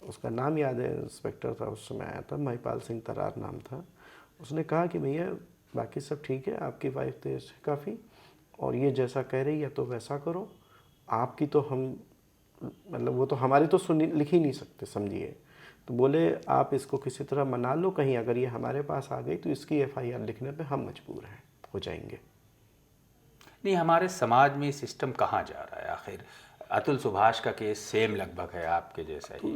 उसका नाम याद है, इंस्पेक्टर था उस समय आया था, महिपाल सिंह तरार नाम था। उसने कहा कि भैया बाकी सब ठीक है, आपकी वाइफ तेज है काफ़ी, और ये जैसा कह रही है तो वैसा करो। आपकी तो हम, मतलब वो तो हमारी तो लिख ही नहीं सकते, समझिए। तो बोले आप इसको किसी तरह मना लो, कहीं अगर ये हमारे पास आ गई तो इसकी FIR लिखने पे हम मजबूर हैं, हो जाएंगे। नहीं, हमारे समाज में सिस्टम कहाँ जा रहा है आखिर? अतुल सुभाष का केस सेम लगभग है आपके जैसा ही,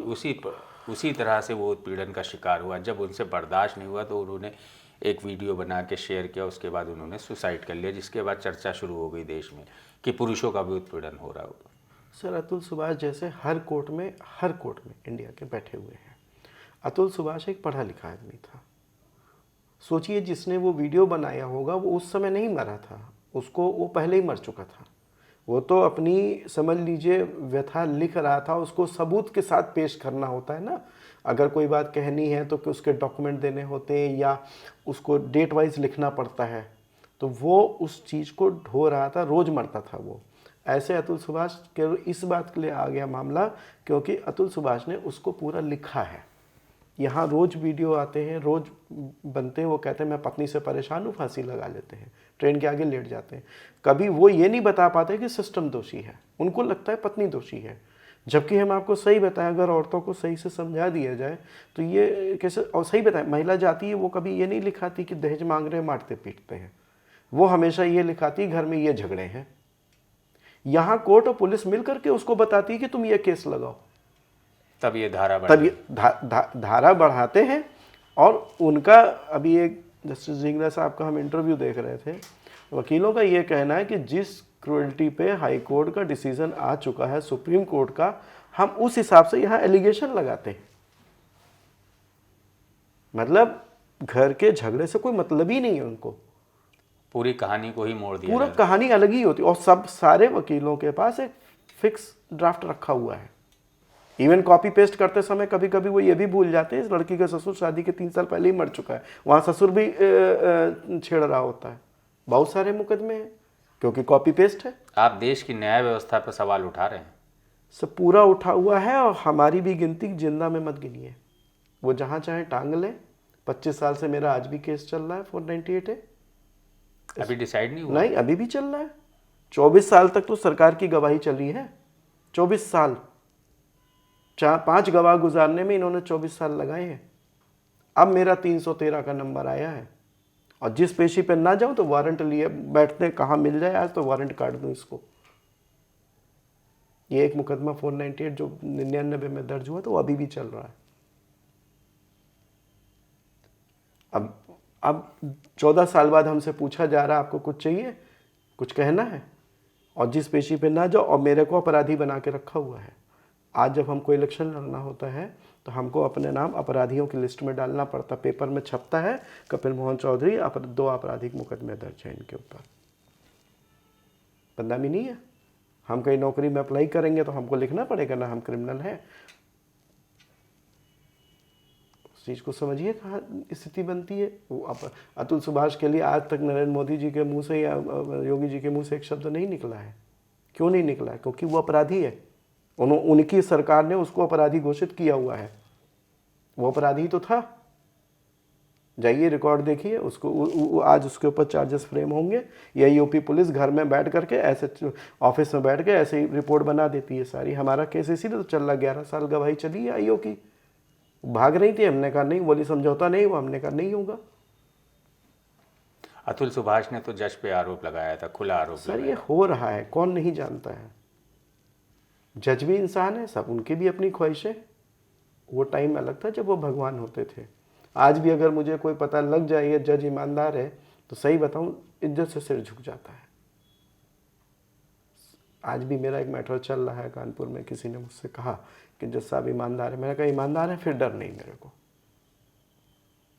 उसी तरह से वो उत्पीड़न का शिकार हुआ। जब उनसे बर्दाश्त नहीं हुआ तो उन्होंने एक वीडियो बना के शेयर किया, उसके बाद उन्होंने सुसाइड कर लिया, जिसके बाद चर्चा शुरू हो गई देश में कि पुरुषों का भी उत्पीड़न हो रहा हो। सर अतुल सुभाष जैसे हर कोर्ट में इंडिया के बैठे हुए हैं। अतुल सुभाष एक पढ़ा लिखा आदमी था। सोचिए जिसने वो वीडियो बनाया होगा वो उस समय नहीं मरा था, उसको वो पहले ही मर चुका था। वो तो अपनी समझ लीजिए व्यथा लिख रहा था, उसको सबूत के साथ पेश करना होता है ना। अगर कोई बात कहनी है तो उसके डॉक्यूमेंट देने होते हैं या उसको डेट वाइज लिखना पड़ता है, तो वो उस चीज़ को ढो रहा था, रोज़ मरता था वो। ऐसे अतुल सुभाष के इस बात के लिए आ गया मामला क्योंकि अतुल सुभाष ने उसको पूरा लिखा है। यहाँ रोज़ वीडियो आते हैं, रोज़ बनते हैं, वो कहते हैं मैं पत्नी से परेशान हूँ, फांसी लगा लेते हैं, ट्रेन के आगे लेट जाते हैं। कभी वो ये नहीं बता पाते कि सिस्टम दोषी है, उनको लगता है पत्नी दोषी है। जबकि हम आपको सही बताएं, अगर औरतों को सही से समझा दिया जाए तो ये कैसे, और सही बताएं, महिला जाती है वो कभी ये नहीं लिखाती कि दहेज मांग रहे हैं, मारते पीटते हैं। वो हमेशा ये लिखाती घर में ये झगड़े हैं। यहाँ कोर्ट और पुलिस मिल करके उसको बताती है कि तुम ये केस लगाओ, तब ये धारा तब ये धारा बढ़ाते हैं। और उनका अभी एक जस्टिस जिंगरा साहब का हम इंटरव्यू देख रहे थे, वकीलों का ये कहना है कि जिस क्रूएल्टी पे हाई कोर्ट का डिसीजन आ चुका है, सुप्रीम कोर्ट का, हम उस हिसाब से यहाँ एलिगेशन लगाते हैं। मतलब घर के झगड़े से कोई मतलब ही नहीं है उनको, पूरी कहानी को ही मोड़ दिया, पूरा कहानी अलग ही होती है। और सब सारे वकीलों के पास एक फिक्स ड्राफ्ट रखा हुआ है। इवन कॉपी पेस्ट करते समय कभी कभी वो ये भी भूल जाते हैं इस लड़की का ससुर शादी के 3 साल पहले ही मर चुका है, वहाँ ससुर भी छेड़ रहा होता है। बहुत सारे मुकदमे हैं क्योंकि कॉपी पेस्ट है। आप देश की न्याय व्यवस्था पर सवाल उठा रहे हैं। सब पूरा उठा हुआ है और हमारी भी गिनती जिंदा में मत गिनिए, वो जहाँ चाहे टांग ले। 25 साल से मेरा आज भी केस चल रहा है, 498 है, अभी डिसाइड नहीं हुआ? नहीं, अभी भी चल रहा है। 24 साल तक तो सरकार की गवाही चली है। 24 साल, 5 गवाह गुजारने में इन्होंने 24 साल लगाए हैं। अब मेरा 313 का नंबर आया है और जिस पेशी पे ना जाऊं तो वारंट लिए बैठते, कहाँ मिल जाए आज तो वारंट काट दूं इसको। ये एक मुकदमा 498 जो 99 में दर्ज हुआ तो वो अभी भी चल रहा है। अब 14 साल बाद हमसे पूछा जा रहा है आपको कुछ चाहिए, कुछ कहना है, और जिस पेशी पे ना जाओ, और मेरे को अपराधी बना के रखा हुआ है। आज जब हमको इलेक्शन लड़ना होता है तो हमको अपने नाम अपराधियों की लिस्ट में डालना पड़ता, पेपर में छपता है कपिल मोहन चौधरी 2 आपराधिक मुकदमे दर्ज हैं इनके ऊपर। बदनामी नहीं है। हम कहीं नौकरी में अप्लाई करेंगे तो हमको लिखना पड़ेगा ना हम क्रिमिनल हैं। उस चीज़ को समझिए कहाँ स्थिति बनती है। वो अतुल सुभाष के लिए आज तक नरेंद्र मोदी जी के मुंह से या योगी जी के मुंह से एक शब्द नहीं निकला है। क्यों नहीं निकला है? क्योंकि वो अपराधी है। उनकी सरकार ने उसको अपराधी घोषित किया हुआ है। वो अपराधी तो था। जाइए रिकॉर्ड देखिए उसको, आज उसके ऊपर चार्जेस फ्रेम होंगे। या यूपी पुलिस घर में बैठ करके ऐसे ऑफिस में बैठ के ऐसे ही रिपोर्ट बना देती है सारी। हमारा केस इसीलिए तो चल रहा, 11 साल गवाही चली है आईओ की। भाग रही थी, हमने कहा नहीं, बोली समझौता नहीं हुआ, हमने कहा नहीं होगा। अतुल सुभाष ने तो जज पे आरोप लगाया था, खुला आरोप सर ये हो रहा है, कौन नहीं जानता है। जज भी इंसान है, सब उनकी भी अपनी ख्वाहिशें। वो टाइम अलग था जब वो भगवान होते थे। आज भी अगर मुझे कोई पता लग जाए ये जज ईमानदार है तो सही बताऊं इज्जत से सिर झुक जाता है। आज भी मेरा एक मैटर चल रहा है कानपुर में, किसी ने मुझसे कहा कि जज साहब ईमानदार है। मैंने कहा ईमानदार है फिर डर नहीं मेरे को।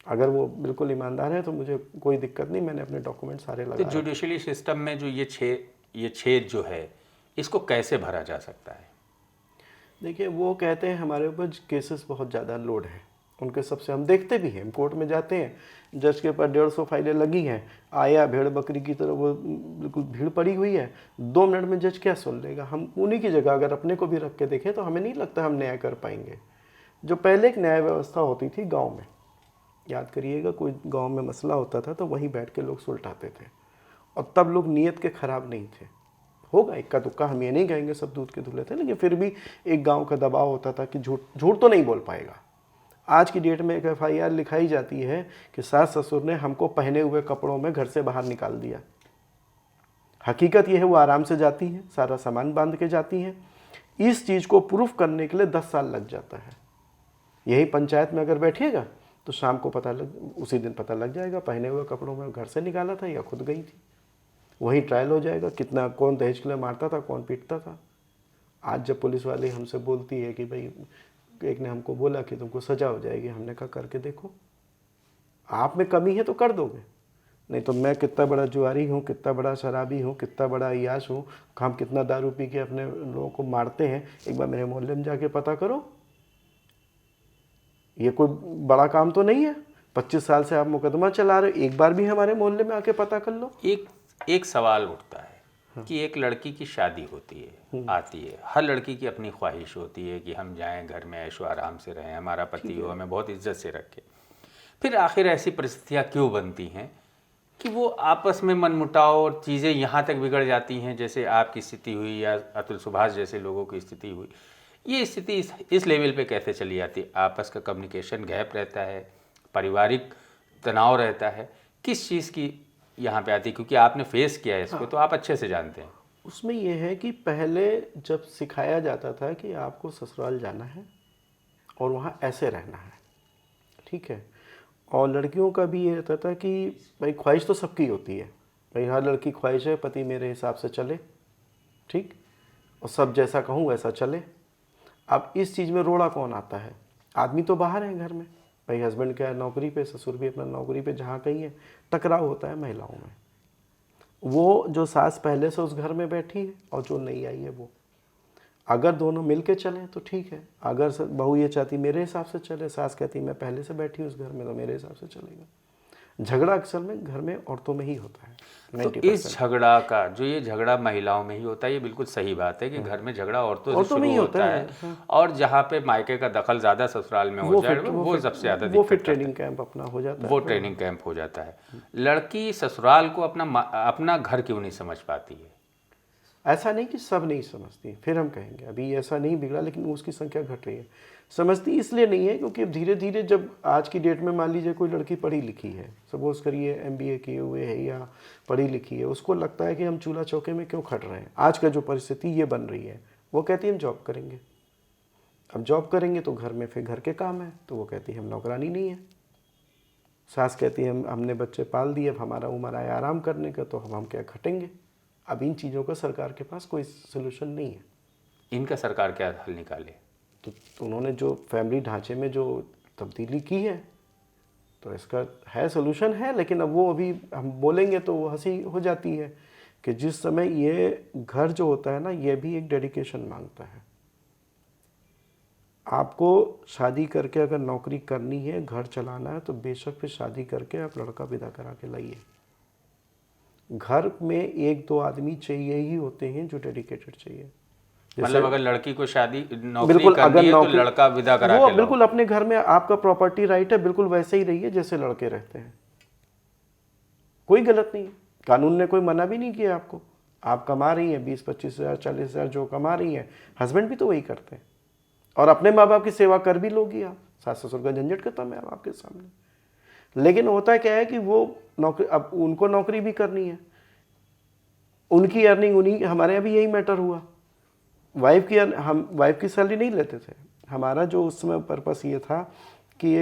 अगर वो बिल्कुल ईमानदार है तो मुझे कोई दिक्कत नहीं, मैंने अपने डॉक्यूमेंट सारे लगाए। तो जुडिशरी सिस्टम में जो ये छेद जो है इसको कैसे भरा जा सकता है? देखिए वो कहते हैं हमारे ऊपर केसेस बहुत ज़्यादा लोड है उनके सबसे, हम देखते भी हैं। हम कोर्ट में जाते हैं, जज के ऊपर 150 फाइलें लगी हैं, आया भेड़ बकरी की तरह वो बिल्कुल भीड़ पड़ी हुई है। 2 मिनट में जज क्या सुन लेगा? हम उन्हीं की जगह अगर अपने को भी रख के देखें तो हमें नहीं लगता हम न्याय कर पाएंगे। जो पहले एक न्याय व्यवस्था होती थी गाँव में, याद करिएगा, कोई गाँव में मसला होता था तो वहीं बैठ के लोग सुलझाते थे और तब लोग नीयत के ख़राब नहीं थे। होगा इक्का दुक्का, हम ये नहीं कहेंगे सब दूध के धुले थे, लेकिन फिर भी एक गांव का दबाव होता था कि झूठ तो नहीं बोल पाएगा। आज की डेट में एक FIR लिखाई जाती है कि सास ससुर ने हमको पहने हुए कपड़ों में घर से बाहर निकाल दिया। हकीकत यह है वो आराम से जाती हैं, सारा सामान बांध के जाती हैं इस चीज़ को प्रूफ करने के लिए 10 साल लग जाता है। यही पंचायत में अगर बैठिएगा तो शाम को उसी दिन पता लग जाएगा पहने हुए कपड़ों में घर से निकाला था या खुद गई थी। वही ट्रायल हो जाएगा, कितना कौन दहेज के लिए मारता था, कौन पीटता था। आज जब पुलिस वाले हमसे बोलती है कि भाई एक ने हमको बोला कि तुमको सजा हो जाएगी, हमने कहा करके देखो, आप में कमी है तो कर दोगे, नहीं तो मैं कितना बड़ा जुआरी हूँ, कितना बड़ा शराबी हूँ, कितना बड़ा अय्याश हूँ, हम कितना दारू पी के अपने लोगों को मारते हैं, एक बार मेरे मोहल्ले में जाके पता करो। ये कोई बड़ा काम तो नहीं है। 25 साल से आप मुकदमा चला रहे हो, एक बार भी हमारे मोहल्ले में आके पता कर लो। एक सवाल उठता है कि एक लड़की की शादी होती है, आती है, हर लड़की की अपनी ख्वाहिश होती है कि हम जाएं घर में ऐशो आराम से रहें, हमारा पति हो हमें बहुत इज्जत से रखे। फिर आखिर ऐसी परिस्थितियां क्यों बनती हैं कि वो आपस में मनमुटाव और चीज़ें यहाँ तक बिगड़ जाती हैं, जैसे आपकी स्थिति हुई या अतुल सुभाष जैसे लोगों की स्थिति हुई। ये स्थिति इस लेवल पे कैसे चली जाती है? आपस का कम्युनिकेशन गैप रहता है, पारिवारिक तनाव रहता है, किस चीज़ की यहाँ पे आती है? क्योंकि आपने फेस किया है इसको, तो आप अच्छे से जानते हैं। उसमें ये है कि पहले जब सिखाया जाता था कि आपको ससुराल जाना है और वहाँ ऐसे रहना है, ठीक है, और लड़कियों का भी ये रहता था कि भाई ख्वाहिश तो सबकी होती है, भाई हर लड़की ख्वाहिश है पति मेरे हिसाब से चले, ठीक, और सब जैसा कहूँ वैसा चले। अब इस चीज़ में रोड़ा कौन आता है? आदमी तो बाहर है घर में, भाई हस्बैंड क्या है नौकरी पे, ससुर भी अपना नौकरी पे, जहाँ कहीं है, टकराव होता है महिलाओं में। वो जो सास पहले से उस घर में बैठी है और जो नई आई है वो, अगर दोनों मिल के चलें तो ठीक है। अगर बहू ये चाहती मेरे हिसाब से चले, सास कहती मैं पहले से बैठी हूँ उस घर में तो मेरे हिसाब से चलेगा। झगड़ा अक्सर में घर में औरतों में ही होता है। तो इस झगड़ा का जो ये झगड़ा महिलाओं में ही होता है, ये बिल्कुल सही बात है कि घर में झगड़ा औरतों से शुरू होता है। और जहाँ पे मायके का दखल ज़्यादा ससुराल में हो जाए वो सबसे ज़्यादा वो फिर ट्रेनिंग कैंप अपना हो जाता है, वो ट्रेनिंग कैंप हो जाता है। लड़की ससुराल को अपना घर क्यों नहीं समझ पाती है? ऐसा नहीं कि सब नहीं समझती, फिर हम कहेंगे अभी ऐसा नहीं बिगड़ा, लेकिन उसकी संख्या घट रही है। समझती इसलिए नहीं है क्योंकि धीरे धीरे जब आज की डेट में मान लीजिए कोई लड़की पढ़ी लिखी है, सपोज करिए MBA किए हुए है या पढ़ी लिखी है, उसको लगता है कि हम चूल्हा चौके में क्यों खट रहे हैं, आज का जो परिस्थिति ये बन रही है, वो कहती है हम जॉब करेंगे। अब जॉब करेंगे तो घर में फिर घर के काम है, तो वो कहती है हम नौकरानी नहीं है। सास कहती है हमने बच्चे पाल दिए, अब हमारा उम्र आया आराम करने का, तो हम क्या खटेंगे। अब इन चीज़ों का सरकार के पास कोई सोल्यूशन नहीं है। इनका सरकार क्या हल निकाले? तो उन्होंने जो फैमिली ढांचे में जो तब्दीली की है तो इसका है सोल्यूशन है, लेकिन अब वो अभी हम बोलेंगे तो वो हंसी हो जाती है कि जिस समय ये घर जो होता है ना, ये भी एक डेडिकेशन मांगता है। आपको शादी करके अगर नौकरी करनी है, घर चलाना है, तो बेशक फिर शादी करके आप लड़का विदा करा के लाइए। घर में 1-2 आदमी चाहिए ही होते हैं जो डेडिकेटेड चाहिए। मतलब अगर लड़की को शादी नौकरी करनी है तो लड़का विदा करा के लाओ। बिल्कुल अपने घर में आपका प्रॉपर्टी राइट है, बिल्कुल वैसे ही रहिए जैसे लड़के रहते हैं, कोई गलत नहीं है। कानून ने कोई मना भी नहीं किया आपको। आप कमा रही हैं 20-25 हज़ार 40 हज़ार जो कमा रही हैं, हस्बैंड भी तो वही करते हैं, और अपने माँ बाप की सेवा कर भी लोगी आप, सास ससुर का झंझट खत्म है आपके सामने। लेकिन होता क्या है कि वो नौकरी, अब उनको नौकरी भी करनी है, उनकी अर्निंग उन्हीं, हमारे यहाँ भी यही मैटर हुआ। हम वाइफ की सैलरी नहीं लेते थे। हमारा जो उस समय पर्पस ये था कि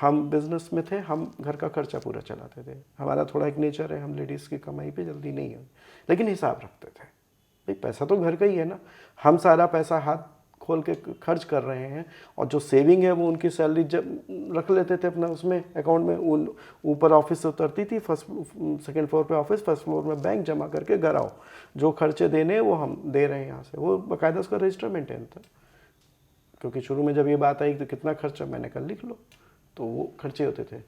हम बिजनेस में थे, हम घर का खर्चा पूरा चलाते थे। हमारा थोड़ा एक नेचर है, हम लेडीज़ की कमाई पे जल्दी नहीं है, लेकिन हिसाब रखते थे। भाई पैसा तो घर का ही है ना, हम सारा पैसा हाथ खोल के खर्च कर रहे हैं, और जो सेविंग है वो उनकी सैलरी जब रख लेते थे अपना उसमें अकाउंट में, ऊपर ऑफिस से उतरती थी, सेकंड फ्लोर पे ऑफिस, फर्स्ट फ्लोर में बैंक, जमा करके घर आओ, जो खर्चे देने वो हम दे रहे हैं यहाँ से। वो बाकायदा उसका रजिस्टर मेंटेन था, क्योंकि शुरू में जब ये बात आई तो कितना खर्चा, मैंने कल लिख लो, तो वो खर्चे होते थे।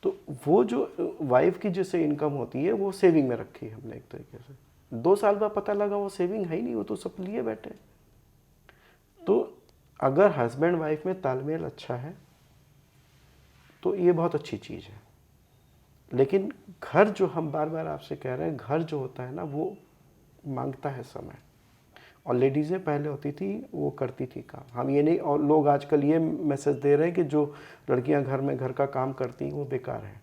तो वो जो वाइफ की जिससे इनकम होती है वो सेविंग में रखी है हमने एक तरीके से। 2 साल बाद पता लगा वो सेविंग है ही नहीं, वो तो सब लिए बैठे। तो अगर हस्बैंड वाइफ में तालमेल अच्छा है तो ये बहुत अच्छी चीज़ है। लेकिन घर जो हम बार बार आपसे कह रहे हैं, घर जो होता है ना वो मांगता है समय, और लेडीज़ें पहले होती थी वो करती थी काम। हम ये नहीं, और लोग आजकल ये मैसेज दे रहे हैं कि जो लड़कियां घर में घर का काम करती हैं वो बेकार हैं।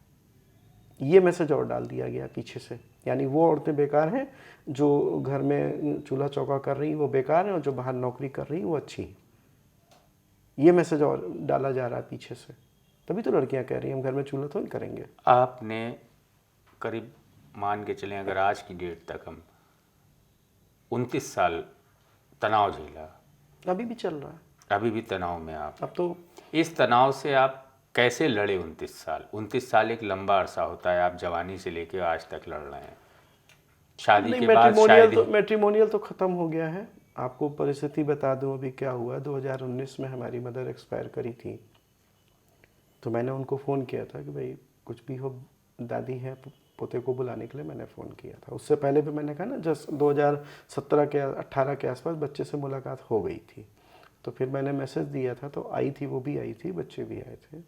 ये मैसेज और डाल दिया गया पीछे से, यानी वो औरतें बेकार हैं जो घर में चूल्हा चौका कर रही वो बेकार हैं और जो बाहर नौकरी कर रही वो अच्छी। ये मैसेज और डाला जा रहा है पीछे से, तभी तो लड़कियां कह रही हैं हम घर में चूल्हा तो नहीं करेंगे। आपने करीब मान के चलें अगर आज की डेट तक हम 29 साल तनाव झेला, अभी भी चल रहा है, अभी भी तनाव में आप, अब तो इस तनाव से आप कैसे लड़े 29 साल? 29 साल एक लंबा अरसा होता है, आप जवानी से लेके आज तक लड़ रहे हैं। शादी के बाद शायद मैट्रिमोनियल तो ख़त्म हो गया है। आपको परिस्थिति बता दूं अभी क्या हुआ, 2019 में हमारी मदर एक्सपायर करी थी, तो मैंने उनको फ़ोन किया था कि भाई कुछ भी हो दादी है, पोते को बुलाने के लिए मैंने फ़ोन किया था। उससे पहले भी मैंने कहा ना, जस्ट 2017 के 18 के आसपास बच्चे से मुलाकात हो गई थी, तो फिर मैंने मैसेज दिया था, तो आई थी, वो भी आई थी, बच्चे भी आए थे।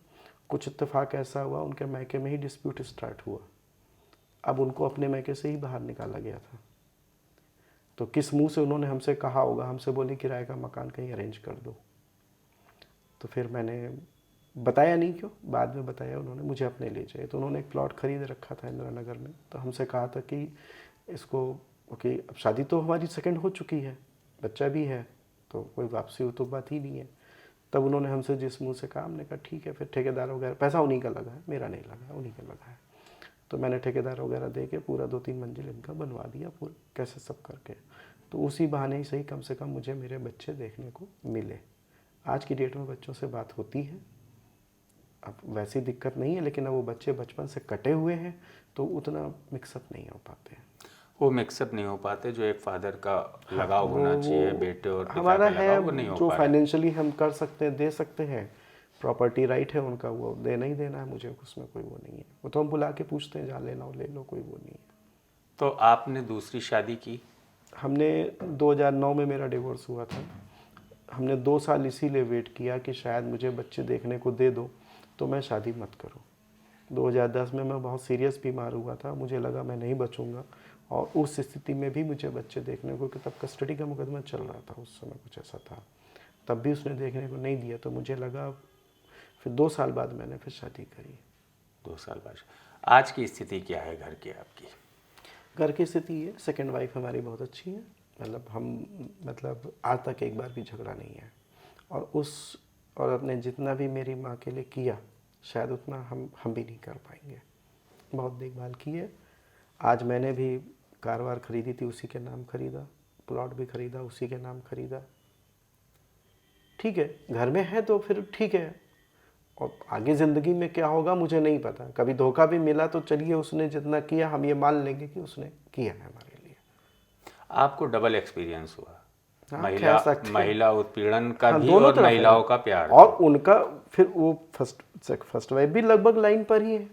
कुछ इत्तेफाक ऐसा हुआ, उनके मैके में ही डिस्प्यूट स्टार्ट हुआ। अब उनको अपने मैके से ही बाहर निकाला गया था, तो किस मुंह से उन्होंने हमसे कहा होगा, हमसे बोली किराए का मकान कहीं अरेंज कर दो। तो फिर मैंने बताया नहीं, क्यों, बाद में बताया उन्होंने, मुझे अपने ले जाए। तो उन्होंने एक प्लॉट खरीद रखा था इंदिरा नगर में, तो हमसे कहा था कि इसको, ओके अब शादी तो हमारी सेकंड हो चुकी है, बच्चा भी है, तो कोई वापसी हो तो बात ही नहीं है। तब उन्होंने हमसे जिस मुंह से कहा, हमने कहा ठीक है, फिर ठेकेदार वगैरह, पैसा उन्हीं का लगा है, मेरा नहीं लगा है, उन्हीं का लगा है। तो मैंने ठेकेदार वगैरह दे के पूरा 2-3 मंजिल इनका बनवा दिया, पूरा कैसे सब करके। तो उसी बहाने ही सही कम से कम मुझे मेरे बच्चे देखने को मिले। आज की डेट में बच्चों से बात होती है, अब वैसी दिक्कत नहीं है, लेकिन अब वो बच्चे बचपन से कटे हुए हैं तो उतना मिक्सअप नहीं हो पाते हैं। वो मिक्सअप नहीं हो पाते जो एक फादर का लगाव होना चाहिए, बेटे और पिता हमारा का है, लगाव, वो नहीं हो जो पा रहा है। फाइनेंशियली हम कर सकते हैं, दे सकते हैं, प्रॉपर्टी राइट है उनका, वो देना ही देना है मुझे, उसमें कोई वो नहीं है। वो तो हम बुला के पूछते हैं, जहाँ लेना हो ले लो, कोई वो नहीं है। तो आपने दूसरी शादी की? हमने 2009 में मेरा डिवोर्स हुआ था। हमने 2 साल इसीलिए वेट किया कि शायद मुझे बच्चे देखने को दे दो तो मैं शादी मत करूं। 2010 में मैं बहुत सीरियस बीमार हुआ था, मुझे लगा मैं नहीं बचूंगा, और उस स्थिति में भी मुझे बच्चे देखने को, कि तब कस्टडी का मुकदमा चल रहा था उस समय, कुछ ऐसा था, तब भी उसने देखने को नहीं दिया। तो मुझे लगा, फिर 2 साल बाद मैंने फिर शादी करी। 2 साल बाद। आज की स्थिति क्या है घर की आपकी? घर की स्थिति ये, सेकंड वाइफ हमारी बहुत अच्छी है, मतलब आज तक एक बार भी झगड़ा नहीं है, और उस औरत ने जितना भी मेरी माँ के लिए किया शायद उतना हम भी नहीं कर पाएंगे। बहुत देखभाल की है। आज मैंने भी कार वार खरीदी थी, उसी के नाम खरीदा, प्लॉट भी खरीदा, उसी के नाम खरीदा। ठीक है, घर में है तो फिर ठीक है, और आगे ज़िंदगी में क्या होगा मुझे नहीं पता। कभी धोखा भी मिला तो चलिए, उसने जितना किया हम ये मान लेंगे कि उसने किया है हमारे लिए। आपको डबल एक्सपीरियंस हुआ, हाँ, महिला उत्पीड़न का हाँ, भी दोनों और तरफ महिलाओं है। का प्यार, और उनका फिर वो फर्स्ट वाइफ भी लगभग लाइन पर ही है,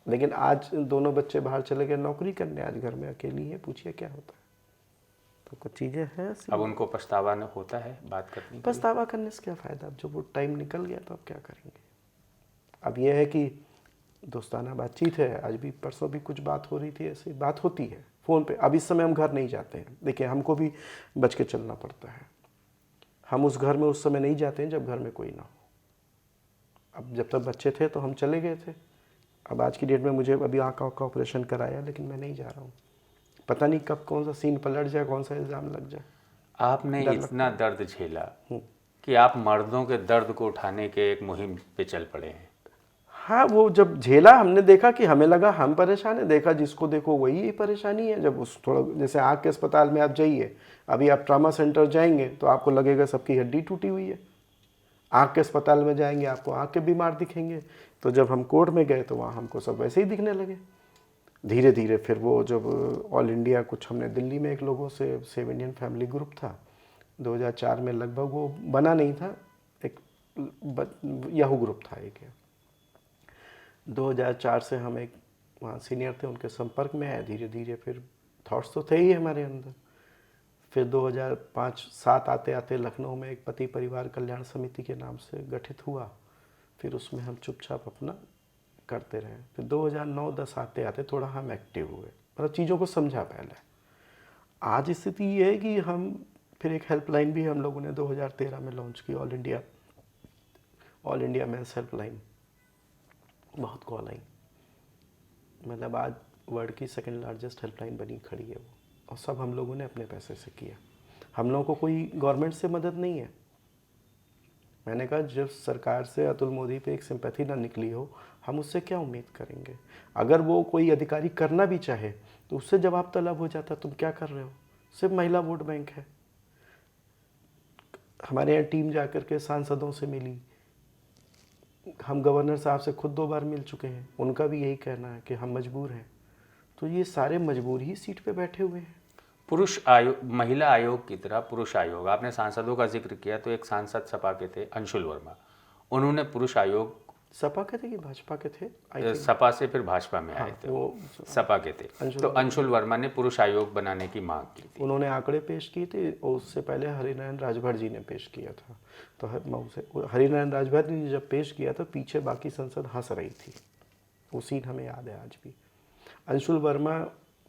लेकिन आज दोनों बच्चे बाहर चले गए नौकरी करने, आज घर में अकेली है, पूछिए क्या होता है। तो कुछ चीज़ें हैं। अब उनको पछतावा न होता है बात करने की? पछतावा करने से क्या फ़ायदा, अब जब वो टाइम निकल गया तो अब क्या करेंगे। अब ये है कि दोस्ताना बातचीत है, आज भी परसों भी कुछ बात हो रही थी, ऐसी बात होती है फ़ोन पे। अब इस समय हम घर नहीं जाते हैं, देखिए हमको भी बच के चलना पड़ता है, हम उस घर में उस समय नहीं जाते हैं जब घर में कोई ना हो। अब जब तक बच्चे थे तो हम चले गए थे, अब आज की डेट में मुझे अभी आँख का ऑपरेशन कराया, लेकिन मैं नहीं जा रहा हूँ, पता नहीं कब कौन सा सीन पलट जाए, कौन सा इल्ज़ाम लग जाए। आपने इतना दर्द झेला कि आप मर्दों के दर्द को उठाने के एक मुहिम पे चल पड़े हैं। हाँ, वो जब झेला, हमने देखा कि हमें लगा हम परेशान है, देखा जिसको देखो वही परेशानी है। जब उस थोड़ा, जैसे आँख के अस्पताल में आप जाइए, अभी आप ट्रामा सेंटर जाएंगे तो आपको लगेगा सबकी हड्डी टूटी हुई है। आँख के अस्पताल में जाएंगे आपको आँख के बीमार दिखेंगे। तो जब हम कोर्ट में गए तो वहाँ हमको सब वैसे ही दिखने लगे। धीरे धीरे फिर वो जब ऑल इंडिया, कुछ हमने दिल्ली में एक लोगों से, सेव इंडियन फैमिली ग्रुप था, 2004 में लगभग, वो बना नहीं था, एक याहू ग्रुप था एक, 2004 से हम एक वहाँ सीनियर थे उनके संपर्क में आए। धीरे धीरे फिर थॉट्स तो थे ही हमारे अंदर। फिर 2005-07 आते आते लखनऊ में एक पति परिवार कल्याण समिति के नाम से गठित हुआ, फिर उसमें हम चुपचाप अपना करते रहे। फिर 2009-10 आते आते थोड़ा हम एक्टिव हुए, मतलब चीज़ों को समझा पहले। आज स्थिति ये है कि हम फिर एक हेल्पलाइन भी हम लोगों ने 2013 में लॉन्च की, ऑल इंडिया मेंस हेल्पलाइन। बहुत कॉल आई, मतलब आज वर्ल्ड की सेकंड लार्जेस्ट हेल्पलाइन बनी खड़ी है वो, और सब हम लोगों ने अपने पैसे से किया। हम लोगों को कोई गवर्नमेंट से मदद नहीं है। मैंने कहा जब सरकार से अतुल मोदी पे एक सिंपैथी ना निकली हो, हम उससे क्या उम्मीद करेंगे। अगर वो कोई अधिकारी करना भी चाहे तो उससे जवाब तलब हो जाता, तुम क्या कर रहे हो, सिर्फ महिला वोट बैंक है। हमारे यहाँ टीम जाकर के सांसदों से मिली, हम गवर्नर साहब से खुद 2 बार मिल चुके हैं, उनका भी यही कहना है कि हम मजबूर हैं। तो ये सारे मजबूर ही सीट पे बैठे हुए हैं। पुरुष आयोग, महिला आयोग की तरह पुरुष आयोग, आपने सांसदों का जिक्र किया तो एक सांसद सपा के थे अंशुल वर्मा, उन्होंने पुरुष आयोग, सपा के थे कि भाजपा के थे, सपा से फिर भाजपा में आए थे, वो सपा के थे। तो अंशुल वर्मा ने पुरुष आयोग बनाने की मांग की थी। उन्होंने आंकड़े पेश किए थे और उससे पहले हरिनारायण राजभर जी ने पेश किया था। तो हरिनारायण राजभर जी ने जब पेश किया तो पीछे बाकी संसद हंस रही थी, वो सीन हमें याद है आज भी। अंशुल वर्मा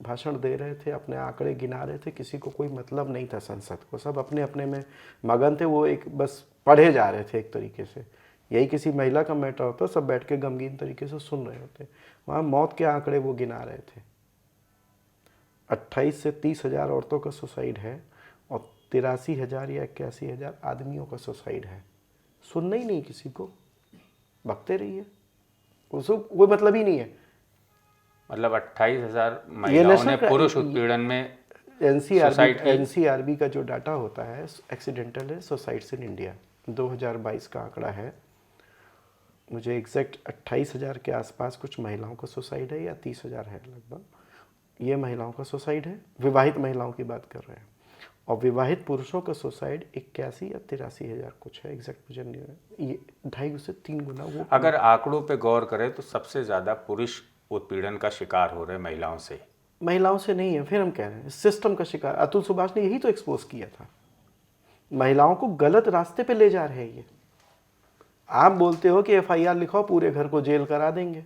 भाषण दे रहे थे, अपने आंकड़े गिना रहे थे, किसी को कोई मतलब नहीं था संसद को, सब अपने अपने में मगन थे। वो एक बस पढ़े जा रहे थे एक तरीके से, यही किसी महिला का मैटर होता, सब बैठ के गमगीन तरीके से सुन रहे होते। वहाँ मौत के आंकड़े वो गिना रहे थे। 28 से 30 हज़ार औरतों का सुसाइड है और 83,000 या 81,000 आदमियों का सुसाइड है। सुनना ही नहीं किसी को, बकते रहिए, उसको कोई मतलब ही नहीं है। मतलब 28,000 महिलाओं ने पुरुष उत्पीड़न में एनसीआरबी का जो डाटा होता है एक्सीडेंटल है सुसाइड्स इन इंडिया 2022 का आंकड़ा है। मुझे एग्जैक्ट 28,000 के आसपास कुछ महिलाओं का सुसाइड है या 30,000 है लगभग, ये महिलाओं का सुसाइड है। विवाहित महिलाओं की बात कर रहे हैं। और विवाहित पुरुषों का सुसाइड 81 या 83,000 कुछ है, एग्जैक्ट मुझे नहीं है, ये 2.5 से 3 गुना वो। अगर आंकड़ों पे गौर करें तो सबसे ज़्यादा पुरुष उत्पीड़न का शिकार हो रहे महिलाओं से नहीं है। फिर हम कह रहे हैं सिस्टम का शिकार। अतुल सुभाष ने यही तो एक्सपोज किया था, महिलाओं को गलत रास्ते पे ले जा रहे हैं ये। आप बोलते हो कि एफआईआर लिखाओ, पूरे घर को जेल करा देंगे।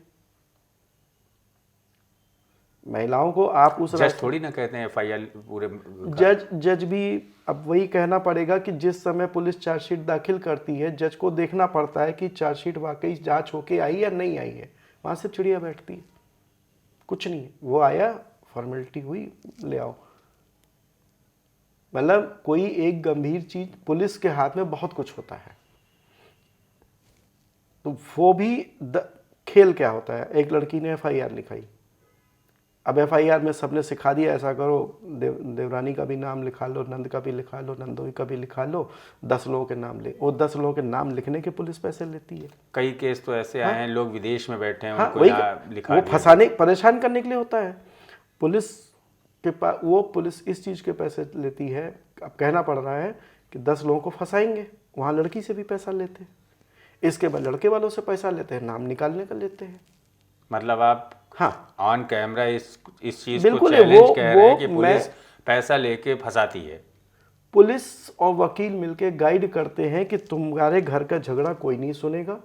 महिलाओं को आप उस जज थोड़ी ना कहते हैं एफआईआर पूरे, जज भी अब वही कहना पड़ेगा कि जिस समय पुलिस चार्जशीट दाखिल करती है, जज को देखना पड़ता है कि चार्जशीट वाकई जांच होके आई या नहीं आई है। वहां से चिड़िया बैठती है, कुछ नहीं है, वो आया, फॉर्मेलिटी हुई, ले आओ। मतलब कोई एक गंभीर चीज, पुलिस के हाथ में बहुत कुछ होता है। तो वो भी खेल क्या होता है, एक लड़की ने एफआईआर लिखाई, अब एफआईआर में सबने सिखा दिया ऐसा करो, देवरानी का भी नाम लिखा लो, नंद का भी लिखा लो, नंदोई का भी लिखा लो, 10 लोगों के नाम ले। वो 10 लोगों के नाम लिखने के पुलिस पैसे लेती है। कई केस तो ऐसे आए हैं, लोग विदेश में बैठे हैं, उनको लिखा वो फंसाने, परेशान करने के लिए होता है। पुलिस के पास वो पुलिस इस चीज़ के पैसे लेती है। अब कहना पड़ रहा है कि 10 लोगों को फंसाएंगे, वहाँ लड़की से भी पैसा लेते हैं, इसके बाद लड़के वालों से पैसा लेते हैं, नाम निकालने का लेते हैं। मतलब आप हाँ ऑन कैमरा इस चीज को चैलेंज कह रहे हैं कि पुलिस पैसा लेके फंसाती है। पुलिस और वकील मिलके गाइड करते हैं कि तुम्हारे घर का झगड़ा कोई नहीं सुनेगा,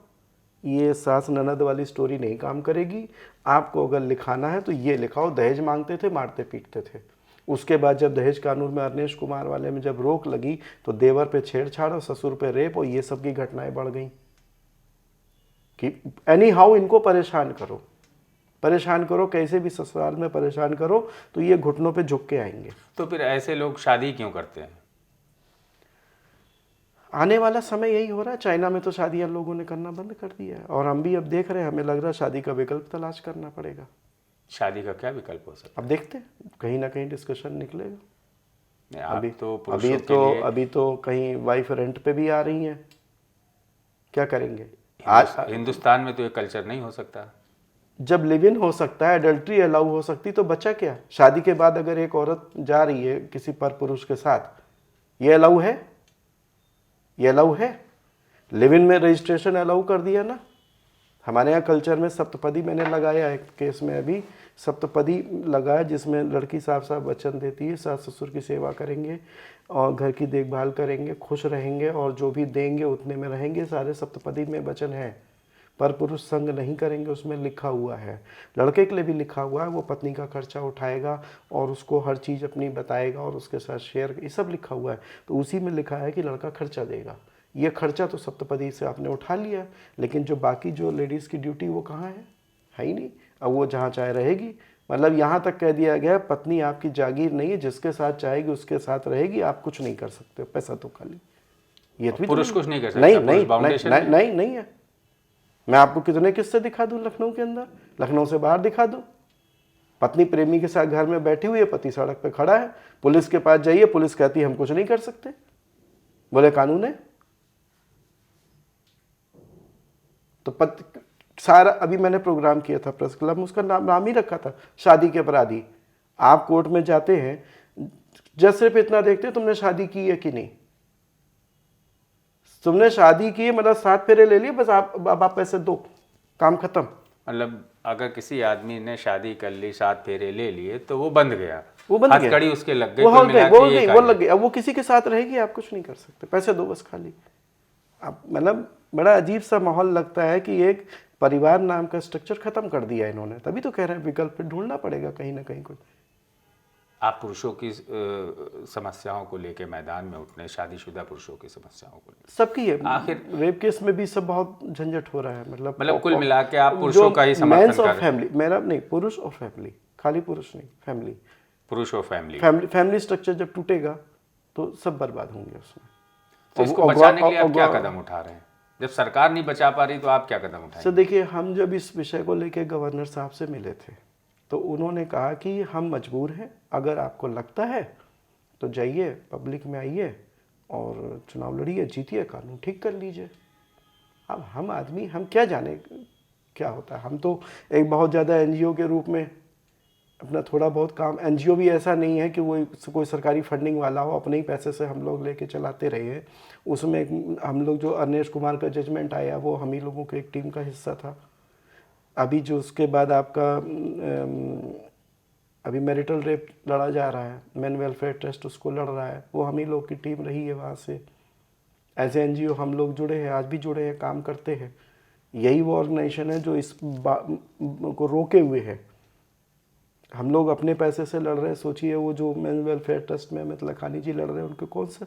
ये सास ननद वाली स्टोरी नहीं काम करेगी, आपको अगर लिखाना है तो ये लिखाओ। दहेज मांगते थे, मारते पीटते थे। उसके बाद जब दहेज कानून में अरनेश कुमार वाले में जब रोक लगी तो देवर पे छेड़छाड़ और ससुर पे रेप और ये सब की घटनाएं बढ़ गई कि एनी हाउ इनको परेशान करो, कैसे भी ससुराल में परेशान करो तो ये घुटनों पे झुक के आएंगे। तो फिर ऐसे लोग शादी क्यों करते हैं? आने वाला समय यही हो रहा है। चाइना में तो शादियां लोगों ने करना बंद कर दिया है और हम भी अब देख रहे हैं, हमें लग रहा है शादी का विकल्प तलाश करना पड़ेगा। शादी का क्या विकल्प हो सकता है? अब देखते हैं, कहीं ना कहीं डिस्कशन निकलेगा। अभी तो कहीं वाइफ रेंट पे भी आ रही हैं, क्या करेंगे? आज हिंदुस्तान में तो ये कल्चर नहीं हो सकता। जब लिव इन हो सकता है, एडल्ट्री अलाउ हो सकती, तो बचा क्या? शादी के बाद अगर एक औरत जा रही है किसी पर पुरुष के साथ, ये अलाउ है? ये अलाउ है? लिव इन में रजिस्ट्रेशन अलाउ कर दिया ना। हमारे यहाँ कल्चर में सप्तपदी मैंने लगाया, एक केस में अभी सप्तपदी लगाया जिसमें लड़की साफ साफ वचन देती है सास ससुर की सेवा करेंगे और घर की देखभाल करेंगे, खुश रहेंगे और जो भी देंगे उतने में रहेंगे। सारे सप्तपदी में वचन है, पर पुरुष संग नहीं करेंगे, उसमें लिखा हुआ है। लड़के के लिए भी लिखा हुआ है, वो पत्नी का खर्चा उठाएगा और उसको हर चीज़ अपनी बताएगा और उसके साथ शेयर, ये सब लिखा हुआ है। तो उसी में लिखा है कि लड़का खर्चा देगा। ये खर्चा तो सप्तपदी से आपने उठा लिया, लेकिन जो बाकी जो लेडीज़ की ड्यूटी वो कहाँ है ही नहीं। अब वो जहाँ चाहे रहेगी। मतलब यहाँ तक कह दिया गया है पत्नी आपकी जागीर नहीं है, जिसके साथ चाहेगी उसके साथ रहेगी, आप कुछ नहीं कर सकते, पैसा तो खाली। ये भी पुरुष कुछ नहीं कर सकता? नहीं पुरुष नहीं बाउंडेशन नहीं, नहीं नहीं है। मैं आपको कितने किस्से दिखा दूं लखनऊ के अंदर, लखनऊ से बाहर दिखा दूं। पत्नी प्रेमी के साथ घर में बैठी हुई है, पति सड़क पे खड़ा है, पुलिस के पास जाइए, पुलिस कहती है हम कुछ नहीं कर सकते, बोले कानून है। तो सारा अभी मैंने प्रोग्राम किया था प्रेस क्लब में, उसका नाम ही रखा था शादी के अपराधी। आप कोर्ट में जाते हैं, जज सिर्फ इतना देखते हैं तुमने शादी की है कि नहीं, तुमने शादी की है मतलब 7 फेरे ले लिए, बस आप पैसे दो, काम खत्म। मतलब अगर किसी आदमी ने शादी कर ली, 7 फेरे ले लिए, तो वो बंध गया, वो बंद गया, हथकड़ी उसके लग गई, वो कुल मिला के ये वो लग गई। अब वो किसी के साथ रहेगी, आप कुछ नहीं कर सकते, पैसे दो बस खाली। आप मतलब बड़ा अजीब सा माहौल लगता है कि एक परिवार नाम का स्ट्रक्चर खत्म कर दिया इन्होंने। तभी तो कह रहे हैं विकल्प ढूंढना पड़ेगा कहीं ना कहीं कुछ। आप पुरुषों की समस्याओं को लेके मैदान में उठने, शादीशुदा पुरुषों की समस्याओं को लेके सबकी है, आखिर रेप केस में भी सब बहुत झंझट हो रहा है। मतलब कुल मिला के आप पुरुषों का ही समर्थन कर रहे हैं? फैमिली, मेरा नहीं, पुरुष और फैमिली, खाली पुरुष नहीं, फैमिली, पुरुष और फैमिली। फैमिली स्ट्रक्चर जब टूटेगा तो सब बर्बाद होंगे उसमें। तो इसको बचाने के लिए आप क्या कदम उठा रहे हैं? जब सरकार नहीं बचा पा रही तो आप क्या कदम उठाएंगे? सर देखिए, हम जब इस विषय को लेकर गवर्नर साहब से मिले थे तो उन्होंने कहा कि हम मजबूर हैं, अगर आपको लगता है तो जाइए पब्लिक में आइए और चुनाव लड़िए, जीतिए, कानून ठीक कर लीजिए। अब हम आदमी, हम क्या जाने क्या होता है। हम तो एक बहुत ज़्यादा एनजीओ के रूप में अपना थोड़ा बहुत काम, एनजीओ भी ऐसा नहीं है कि वो कोई सरकारी फंडिंग वाला हो, अपने ही पैसे से हम लोग लेके चलाते रहे हैं। उसमें हम लोग जो अनिश कुमार का जजमेंट आया वो हम ही लोगों के एक टीम का हिस्सा था। अभी जो उसके बाद आपका अभी मैरिटल रेप लड़ा जा रहा है, मैन वेलफेयर ट्रस्ट उसको लड़ रहा है, वो हम ही लोग की टीम रही है। वहाँ से एज ए एनजीओ हम लोग जुड़े हैं, आज भी जुड़े हैं, काम करते हैं। यही वो ऑर्गेनाइजेशन है जो इस को रोके हुए है। हम लोग अपने पैसे से लड़ रहे हैं। सोचिए वो जो मैन वेलफेयर ट्रस्ट में अमित लखानी जी लड़ रहे हैं, उनको कौन सा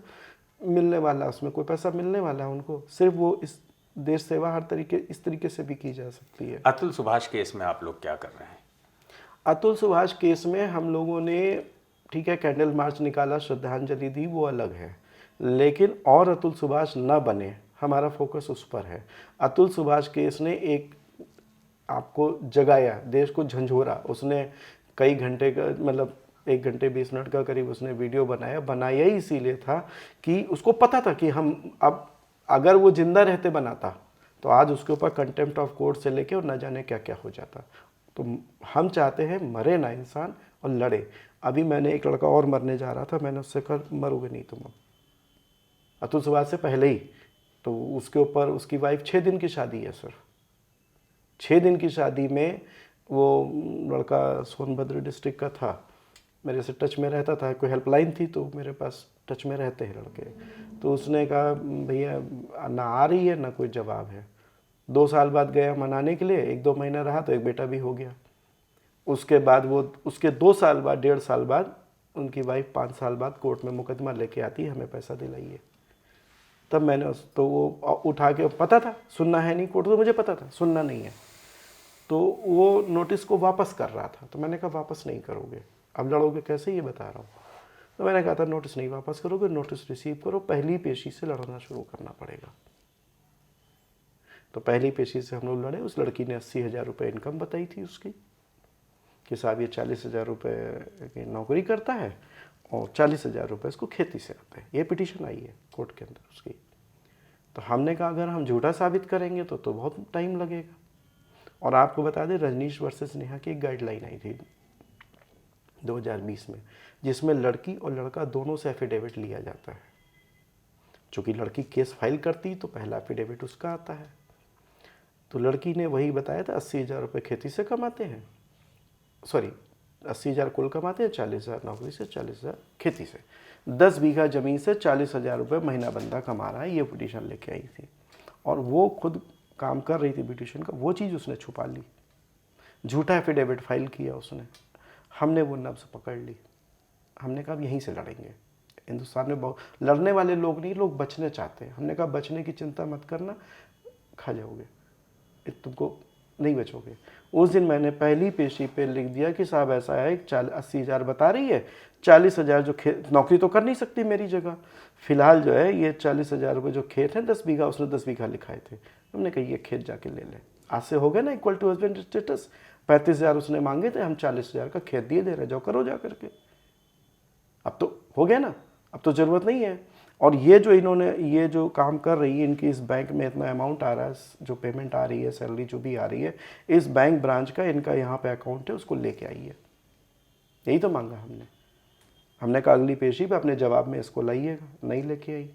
मिलने वाला है, उसमें कोई पैसा मिलने वाला है उनको? सिर्फ वो इस देश सेवा हर तरीके, इस तरीके से भी की जा सकती है। अतुल सुभाष केस में आप लोग क्या कर रहे हैं? अतुल सुभाष केस में हम लोगों ने, ठीक है, कैंडल मार्च निकाला, श्रद्धांजलि दी, वो अलग है, लेकिन और अतुल सुभाष न बने, हमारा फोकस उस पर है। अतुल सुभाष केस ने एक आपको जगाया, देश को झंझोरा। उसने कई घंटे का, मतलब 1 घंटे 20 मिनट का करीब उसने वीडियो बनाया ही इसीलिए था कि उसको पता था कि हम अब अगर वो जिंदा रहते बनाता तो आज उसके ऊपर कंटेम्प्ट ऑफ कोर्ट से लेके और न जाने क्या क्या हो जाता। तो हम चाहते हैं मरे ना इंसान और लड़े। अभी मैंने एक लड़का और मरने जा रहा था, मैंने उससे कहा मरोगे नहीं तुम। अतुल सुभाष से पहले ही तो उसके ऊपर उसकी वाइफ 6 दिन की शादी है सर। 6 दिन की शादी में वो लड़का सोनभद्र डिस्ट्रिक्ट का था, मेरे से टच में रहता था, कोई हेल्पलाइन थी तो मेरे पास टच में रहते हैं लड़के। तो उसने कहा भैया ना आ रही है ना कोई जवाब है। 2 साल बाद गया मनाने के लिए, 1-2 महीना रहा तो एक बेटा भी हो गया। उसके बाद वो उसके 2 साल बाद, 1.5 साल बाद उनकी वाइफ 5 साल बाद कोर्ट में मुकदमा लेके आती है, हमें पैसा दिलाइए। तब मैंने तो वो उठा के, पता था सुनना है नहीं कोर्ट, तो मुझे पता था सुनना नहीं है, तो वो नोटिस को वापस कर रहा था। तो मैंने कहा वापस नहीं करोगे, अब लड़ोगे कैसे, ये बता रहा हूँ। तो मैंने कहा था नोटिस नहीं वापस करोगे, नोटिस रिसीव करो, पहली पेशी से लड़ना शुरू करना पड़ेगा। तो पहली पेशी से हम लोग लड़े। उस लड़की ने 80,000 रुपये इनकम बताई थी उसकी, कि साहब ये 40,000 रुपये की नौकरी करता है और 40,000 रुपये इसको खेती से आते हैं। ये पिटीशन आई है कोर्ट के अंदर उसकी। तो हमने कहा अगर हम झूठा साबित करेंगे तो बहुत टाइम लगेगा। और आपको बता दें, रजनीश वर्सेस नेहा की एक गाइडलाइन आई थी 2020 में, जिसमें लड़की और लड़का दोनों से एफिडेविट लिया जाता है। चूँकि लड़की केस फाइल करती तो पहला एफिडेविट उसका आता है। तो लड़की ने वही बताया था, 80,000 रुपये खेती से कमाते हैं, सॉरी 80,000 कुल कमाते हैं, 40,000 नौकरी से, 40,000 खेती से, 10 बीघा ज़मीन से 40,000 रुपये महीना बंदा कमा रहा है। ये पिटीशन लेके आई थी और वो खुद काम कर रही थी पिटीशन का, वो चीज़ उसने छुपा ली, झूठा एफिडेविट फाइल किया उसने। हमने वो नब्ज़ पकड़ ली, हमने कहा यहीं से लड़ेंगे। हिंदुस्तान में बहुत लड़ने वाले लोग नहीं, लोग बचने चाहते हैं। हमने कहा बचने की चिंता मत करना, खा जाओगे, तुमको नहीं बचोगे। उस दिन मैंने पहली पेशी पे लिख दिया कि साहब ऐसा है 80,000 बता रही है, 40,000 जो खेत, नौकरी तो कर नहीं सकती मेरी जगह, फिलहाल जो है ये 40,000 रुपये जो खेत है 10 बीघा, उसने 10 बीघा लिखाए थे। हमने कहा ये खेत जाके ले ले, आज से हो गया ना इक्वल टू हस्बैंड स्टेटस। 35,000 उसने मांगे थे, हम 40,000 का खेत दिए दे रहे, जाओ करो जा करके। अब तो हो गया ना, अब तो ज़रूरत नहीं है। और ये जो इन्होंने ये जो काम कर रही है, इनकी इस बैंक में इतना अमाउंट आ रहा है, जो पेमेंट आ रही है, सैलरी जो भी आ रही है, इस बैंक ब्रांच का इनका यहाँ पे अकाउंट है, उसको लेके आइए। यही तो मांगा हमने कहा अगली पेशी पे अपने जवाब में इसको लाइएगा, नहीं लेके आई।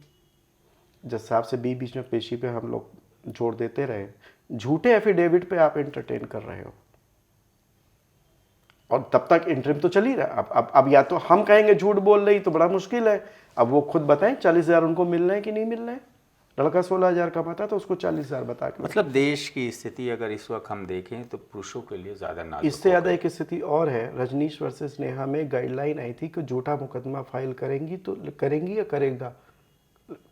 जज साहब से बीच में पेशी पे हम लोग जोड़ देते रहे, झूठे एफिडेविट पे आप एंटरटेन कर रहे हो, और तब तक इंटरिम तो चल ही रहा है। अब या तो हम कहेंगे झूठ बोल रही तो बड़ा मुश्किल है, अब वो खुद बताएं 40,000 उनको मिल रहे हैं कि नहीं मिल रहे हैं। लड़का 16,000 कमाता तो उसको 40,000 बता के, मतलब देश की स्थिति अगर इस वक्त हम देखें तो पुरुषों के लिए ज़्यादा नाजुक इससे ज़्यादा एक स्थिति और है। रजनीश वर्सेस नेहा में गाइडलाइन आई थी कि झूठा मुकदमा फाइल करेंगी तो करेंगी या करेगा,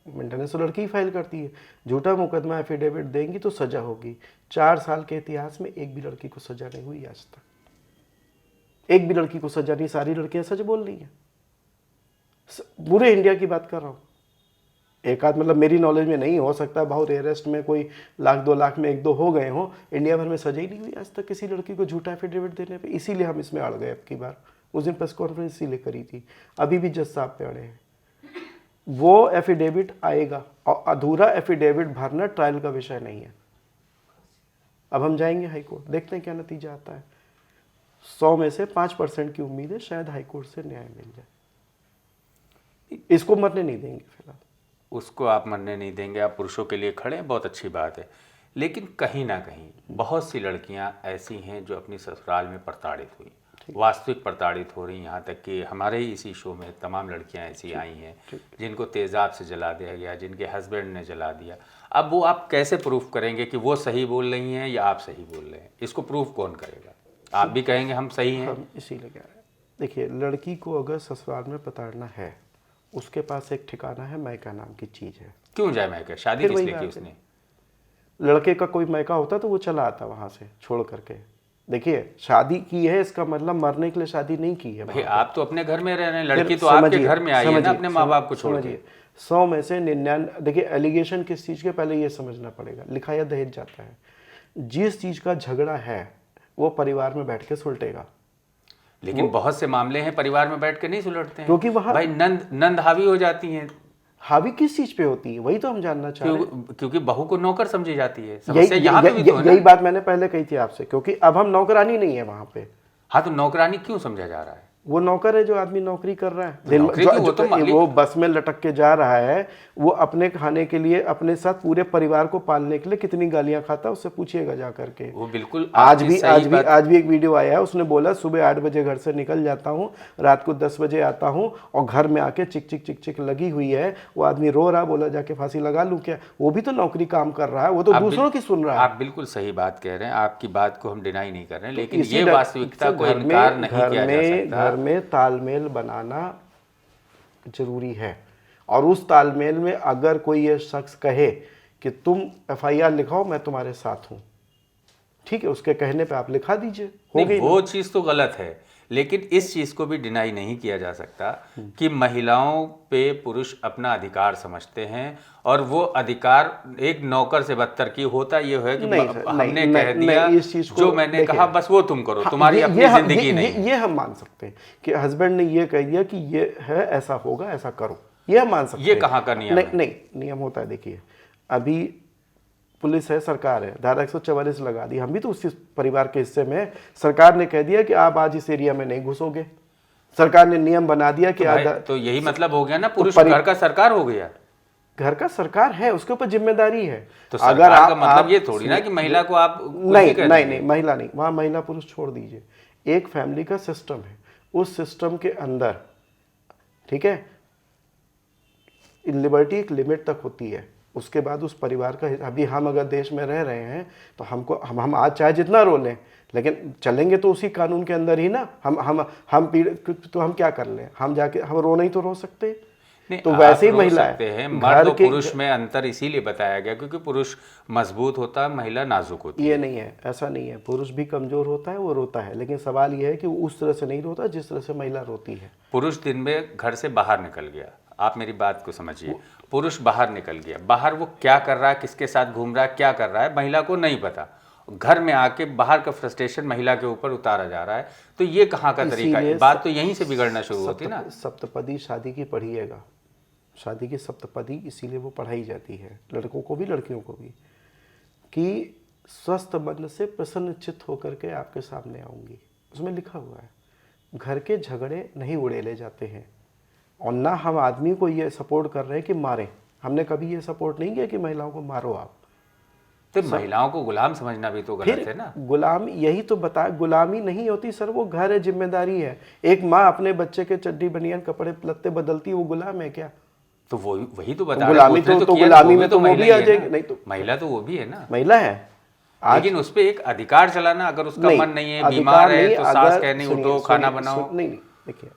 मेंटेनेंस तो लड़की ही फाइल करती है, झूठा मुकदमा एफिडेविट देंगी तो सजा होगी। 4 साल के इतिहास में एक भी लड़की को सजा नहीं हुई आज तक, एक भी लड़की को सजा नहीं। सारी लड़कियां सच बोल रही हैं, पूरे इंडिया की बात कर रहा हूँ। एक आध मतलब मेरी नॉलेज में नहीं, हो सकता है बहुत रेयरेस्ट में कोई 1-2 लाख में 1-2 हो गए हों, इंडिया भर में सजा ही नहीं हुई आज तक किसी लड़की को झूठा एफिडेविट देने पे। इसीलिए हम इसमें अड़ गए। अब की बार उस दिन प्रेस कॉन्फ्रेंस इसीलिए करी थी, अभी भी जज साहब पे अड़े हैं। वो एफिडेविट आएगा, और अधूरा एफिडेविट भरना ट्रायल का विषय नहीं है। अब हम जाएंगे हाई कोर्ट, देखते हैं क्या नतीजा आता है। 100 में से 5% की उम्मीद है शायद हाई कोर्ट से न्याय मिल जाए। इसको मरने नहीं देंगे फिलहाल। उसको आप मरने नहीं देंगे, आप पुरुषों के लिए खड़े हैं, बहुत अच्छी बात है। लेकिन कहीं ना कहीं बहुत सी लड़कियां ऐसी हैं जो अपनी ससुराल में प्रताड़ित हुई, वास्तविक प्रताड़ित हो रही। यहाँ तक कि हमारे ही इसी शो में तमाम लड़कियां ऐसी आई हैं जिनको तेज़ाब से जला दिया गया, जिनके हस्बैंड ने जला दिया। अब वो आप कैसे प्रूफ करेंगे कि वो सही बोल रही हैं या आप सही बोल रहे हैं? इसको प्रूफ कौन करेगा? आप भी कहेंगे हम सही हैं। हम इसीलिए कह रहे हैं, देखिए लड़की को अगर ससुराल में प्रताड़ना है, उसके पास एक ठिकाना है, मायका नाम की चीज़ है। क्यों जाए मायका? शादी किस लिए की उसने? लड़के का कोई मायका होता तो वो चला आता वहाँ से छोड़ करके। देखिए शादी की है, इसका मतलब मरने के लिए शादी नहीं की है। भाई आप तो अपने घर में रह रहे हैं, लड़की तो आपके घर में आई है ना, अपने माँ बाप को छोड़ के। 100 में से 99, देखिए एलिगेशन किस चीज़ के, पहले ये समझना पड़ेगा। लिखा या दहेज जाता है, जिस चीज़ का झगड़ा है वो परिवार में बैठ के सुलटेगा। लेकिन बहुत से मामले हैं परिवार में बैठ के नहीं सुलटते हैं, क्योंकि वहाँ भाई नंद हावी हो जाती हैं। हावी किस चीज पे होती है, वही तो हम जानना चाह रहे हैं। क्योंकि बहू को नौकर समझी जाती है। समस्या यहाँ पे भी तो है ना। यही बात मैंने पहले कही थी आपसे, क्योंकि अब हम नौकरानी नहीं है वहां पे। हाँ, तो नौकरानी क्यों समझा जा रहा है? वो नौकर है जो आदमी नौकरी कर रहा है, वो बस में लटक के जा रहा है, वो अपने खाने के लिए, अपने साथ पूरे परिवार को पालने के लिए कितनी गालियां खाता है, उससे पूछिएगा जा करके। वो बिल्कुल आज भी एक वीडियो आया है, उसने बोला सुबह 8 बजे घर से निकल जाता हूँ, रात को 10 बजे आता हूँ, और घर में आके चिक चिक चिक चिक लगी हुई है। वो आदमी रो रहा, बोला जाके फांसी लगा लूं क्या? वो भी तो नौकरी काम कर रहा है, वो तो दूसरों की सुन रहा है। आप बिल्कुल सही बात कह रहे हैं, आपकी बात को हम डिनाई नहीं कर रहे हैं, लेकिन ये वास्तविकता को इनकार नहीं किया जा सकता। घर में तालमेल बनाना जरूरी है, और उस तालमेल में अगर कोई ये शख्स कहे कि तुम FIR लिखाओ, मैं तुम्हारे साथ हूं, ठीक है, उसके कहने पे आप लिखा दीजिए, हो गई। वो चीज़ तो गलत है, लेकिन इस चीज़ को भी डिनाई नहीं किया जा सकता कि महिलाओं पे पुरुष अपना अधिकार समझते हैं, और वो अधिकार एक नौकर से बदतर की होता ये है कि हमने कह दिया जो मैंने कहा बस वो तुम करो, तुम्हारी अपनी जिंदगी नहीं। ये हम मान सकते हैं कि हस्बैंड ने ये कह दिया कि ये है, ऐसा होगा, ऐसा करो, ये हम मान सकते हैं। ये कहाँ का नियम है? नहीं, नियम होता है। देखिए अभी पुलिस है, सरकार है, धारा 144 लगा दी, हम भी तो उसी परिवार के हिस्से में। सरकार ने कह दिया कि आप आज इस एरिया में नहीं घुसोगे, सरकार ने नियम बना दिया कि तो यही मतलब हो गया ना, पुरुष घर का सरकार हो गया। घर का सरकार है, उसके ऊपर जिम्मेदारी है। तो अगर का मतलब ये थोड़ी ना कि महिला को आप नहीं, महिला नहीं, वहां महिला पुरुष छोड़ दीजिए, एक फैमिली का सिस्टम है, उस सिस्टम के अंदर, ठीक है, लिबर्टी एक लिमिट तक होती है, उसके बाद उस परिवार का। अभी हम अगर देश में रह रहे हैं तो हमको हम आज चाहे जितना रो लें, लेकिन चलेंगे तो उसी कानून के अंदर ही ना। हम तो हम क्या कर लें, हम जाके हम रोना ही तो रो सकते हैं। तो वैसे ही महिला सकते हैं। मर्द और पुरुष में अंतर इसीलिए बताया गया क्योंकि पुरुष मजबूत होता है, महिला नाजुक होती है। ये नहीं है, ऐसा नहीं है। पुरुष भी कमजोर होता है, वो रोता है, लेकिन सवाल ये है कि वो उस तरह से नहीं रोता जिस तरह से महिला रोती है। पुरुष दिन में घर से बाहर निकल गया, आप मेरी बात को समझिए, पुरुष बाहर निकल गया, बाहर वो क्या कर रहा है, किसके साथ घूम रहा है, क्या कर रहा है, महिला को नहीं पता। घर में आके बाहर का फ्रस्ट्रेशन महिला के ऊपर उतारा जा रहा है। तो ये कहाँ का तरीका है? बात तो यहीं से बिगड़ना शुरू होती है ना। सप्तपदी शादी की पढ़िएगा, शादी की सप्तपदी इसीलिए वो पढ़ाई जाती है, लड़कों को भी लड़कियों को भी, कि स्वस्थ मन से प्रसन्नचित्त होकर के आपके सामने आऊंगी। उसमें लिखा हुआ है घर के झगड़े नहीं उड़ेले जाते हैं। और ना हम आदमी को ये सपोर्ट कर रहे हैं कि मारें। हमने कभी ये सपोर्ट नहीं किया कि महिलाओं को मारो आप। तो महिलाओं को गुलाम समझना भी तो गलत है ना। गुलाम यही तो बता, गुलामी नहीं होती सर, वो घर है, जिम्मेदारी है। एक माँ अपने बच्चे के चड्डी बनियान कपड़े लत्ते बदलती है, वो गुलाम है क्या? तो वही तो बता गुलामी रहे हैं। तो गुलामी में तो वो भी आ जाएगी। नहीं तो महिला तो वो भी है ना, महिला है। लेकिन उस पे एक अधिकार चलाना, अगर उसका मन नहीं है, बीमार है, तो सास कहनी उठो खाना बनाओ। नहीं, देखिए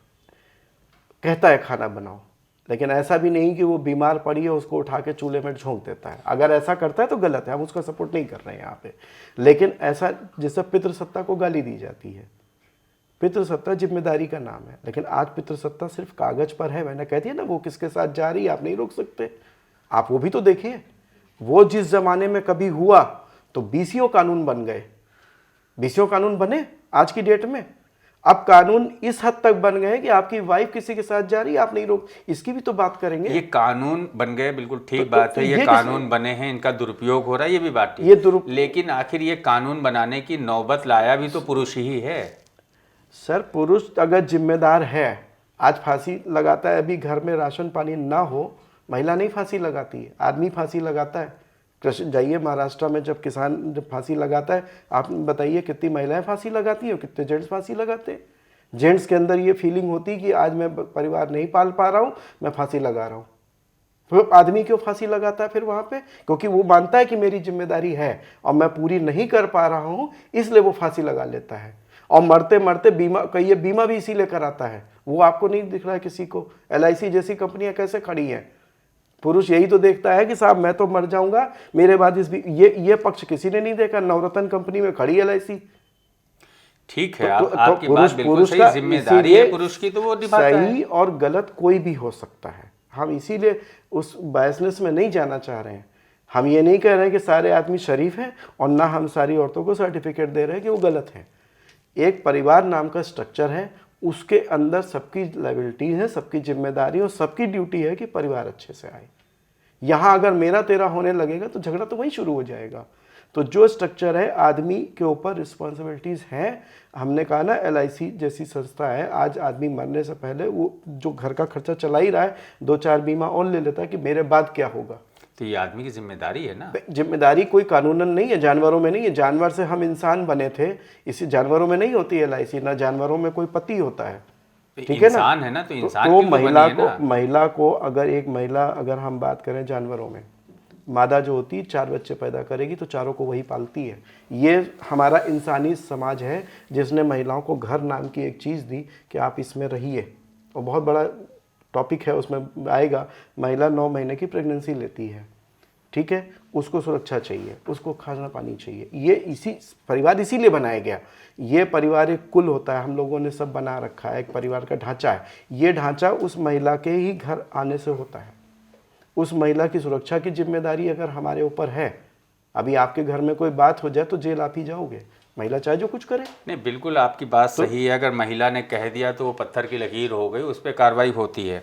कहता है खाना बनाओ, लेकिन ऐसा भी नहीं कि वो बीमार पड़ी है उसको उठा के चूल्हे में झोंक देता है। अगर ऐसा करता है तो गलत है, हम उसका सपोर्ट नहीं कर रहे हैं यहाँ पे। लेकिन ऐसा जिससे पितृसत्ता को गाली दी जाती है, पितृसत्ता जिम्मेदारी का नाम है, लेकिन आज पितृसत्ता सिर्फ कागज पर है। मैंने कह दिया ना, वो किसके साथ जा रही है आप नहीं रोक सकते। आप वो भी तो देखिए, वो जिस जमाने में कभी हुआ तो बीसीओ कानून बन गए, बीसीओ कानून बने आज की डेट में। अब कानून इस हद तक बन गए कि आपकी वाइफ किसी के साथ जा रही है आप नहीं रोक, इसकी भी तो बात करेंगे। ये कानून बन गए, बिल्कुल ठीक बात है। ये कानून बने हैं, इनका दुरुपयोग हो रहा है, ये भी बात ठीक है। लेकिन आखिर ये कानून बनाने की नौबत लाया भी तो पुरुष ही है। सर पुरुष अगर जिम्मेदार है, आज फांसी लगाता है, अभी घर में राशन पानी ना हो, महिला नहीं फांसी लगाती है, आदमी फांसी लगाता है। कृष्ण जाइए महाराष्ट्र में, जब किसान जब फांसी लगाता है, आप बताइए कितनी महिलाएं फांसी लगाती हैं और कितने जेंट्स फांसी लगाते हैं। जेंट्स के अंदर ये फीलिंग होती है कि आज मैं परिवार नहीं पाल पा रहा हूँ, मैं फांसी लगा रहा हूँ। तो आदमी क्यों फांसी लगाता है फिर वहाँ पे? क्योंकि वो मानता है कि मेरी जिम्मेदारी है और मैं पूरी नहीं कर पा रहा हूँ, इसलिए वो फांसी लगा लेता है। और मरते मरते बीमा, कहिए बीमा भी इसीलिए कराता है। वो आपको नहीं दिख रहा है किसी को। LIC जैसी कंपनियां कैसे खड़ी हैं? पुरुष यही तो देखता है कि साहब मैं तो मर जाऊंगा, मेरे बाद इस भी ये पक्ष किसी ने नहीं देखा। नवरत्न कंपनी में खड़ी LIC। ठीक है, आपकी बात बिल्कुल सही, जिम्मेदारी है पुरुष की तो वो निभाता है। सही और गलत कोई भी हो सकता है, हम इसीलिए उस बायसनेस में नहीं जाना चाह रहे हैं। हम ये नहीं कह रहे हैं कि सारे आदमी शरीफ हैं, और ना हम सारी औरतों को सर्टिफिकेट दे रहे हैं कि वो गलत है। एक परिवार नाम का स्ट्रक्चर है, उसके अंदर सबकी लायबिलिटी है, सबकी जिम्मेदारी और सबकी ड्यूटी है कि परिवार अच्छे से आए। यहाँ अगर मेरा तेरा होने लगेगा तो झगड़ा तो वहीं शुरू हो जाएगा। तो जो स्ट्रक्चर है, आदमी के ऊपर रिस्पॉन्सिबिलिटीज़ हैं। हमने कहा ना, LIC जैसी संस्था है, आज आदमी मरने से पहले वो जो घर का खर्चा चला ही रहा है, 2-4 बीमा और ले लेता है कि मेरे बाद क्या होगा। तो ये आदमी की जिम्मेदारी है ना। जिम्मेदारी कोई कानूनन नहीं है, जानवरों में नहीं है। जानवर से हम इंसान बने थे, इसी जानवरों में नहीं होती LIC, ना जानवरों में कोई पति होता है। ठीक है ना, इंसान है ना, तो इंसान तो की तो महिला को अगर एक महिला, अगर हम बात करें जानवरों में, मादा जो होती है 4 बच्चे पैदा करेगी तो चारों को वही पालती है। ये हमारा इंसानी समाज है जिसने महिलाओं को घर नाम की एक चीज़ दी कि आप इसमें रहिए। और बहुत बड़ा टॉपिक है, उसमें आएगा। महिला 9 महीने की प्रेगनेंसी लेती है, ठीक है, उसको सुरक्षा चाहिए, उसको खाना पानी चाहिए। ये इसी परिवार इसीलिए बनाया गया। ये परिवार एक कुल होता है, हम लोगों ने सब बना रखा है, एक परिवार का ढांचा है। ये ढांचा उस महिला के ही घर आने से होता है। उस महिला की सुरक्षा की जिम्मेदारी अगर हमारे ऊपर है, अभी आपके घर में कोई बात हो जाए तो जेल आप ही जाओगे, महिला चाहे जो कुछ करे। नहीं, बिल्कुल आपकी बात सही है। अगर महिला ने कह दिया तो वो पत्थर की लकीर हो गई, उस पर कार्रवाई होती है।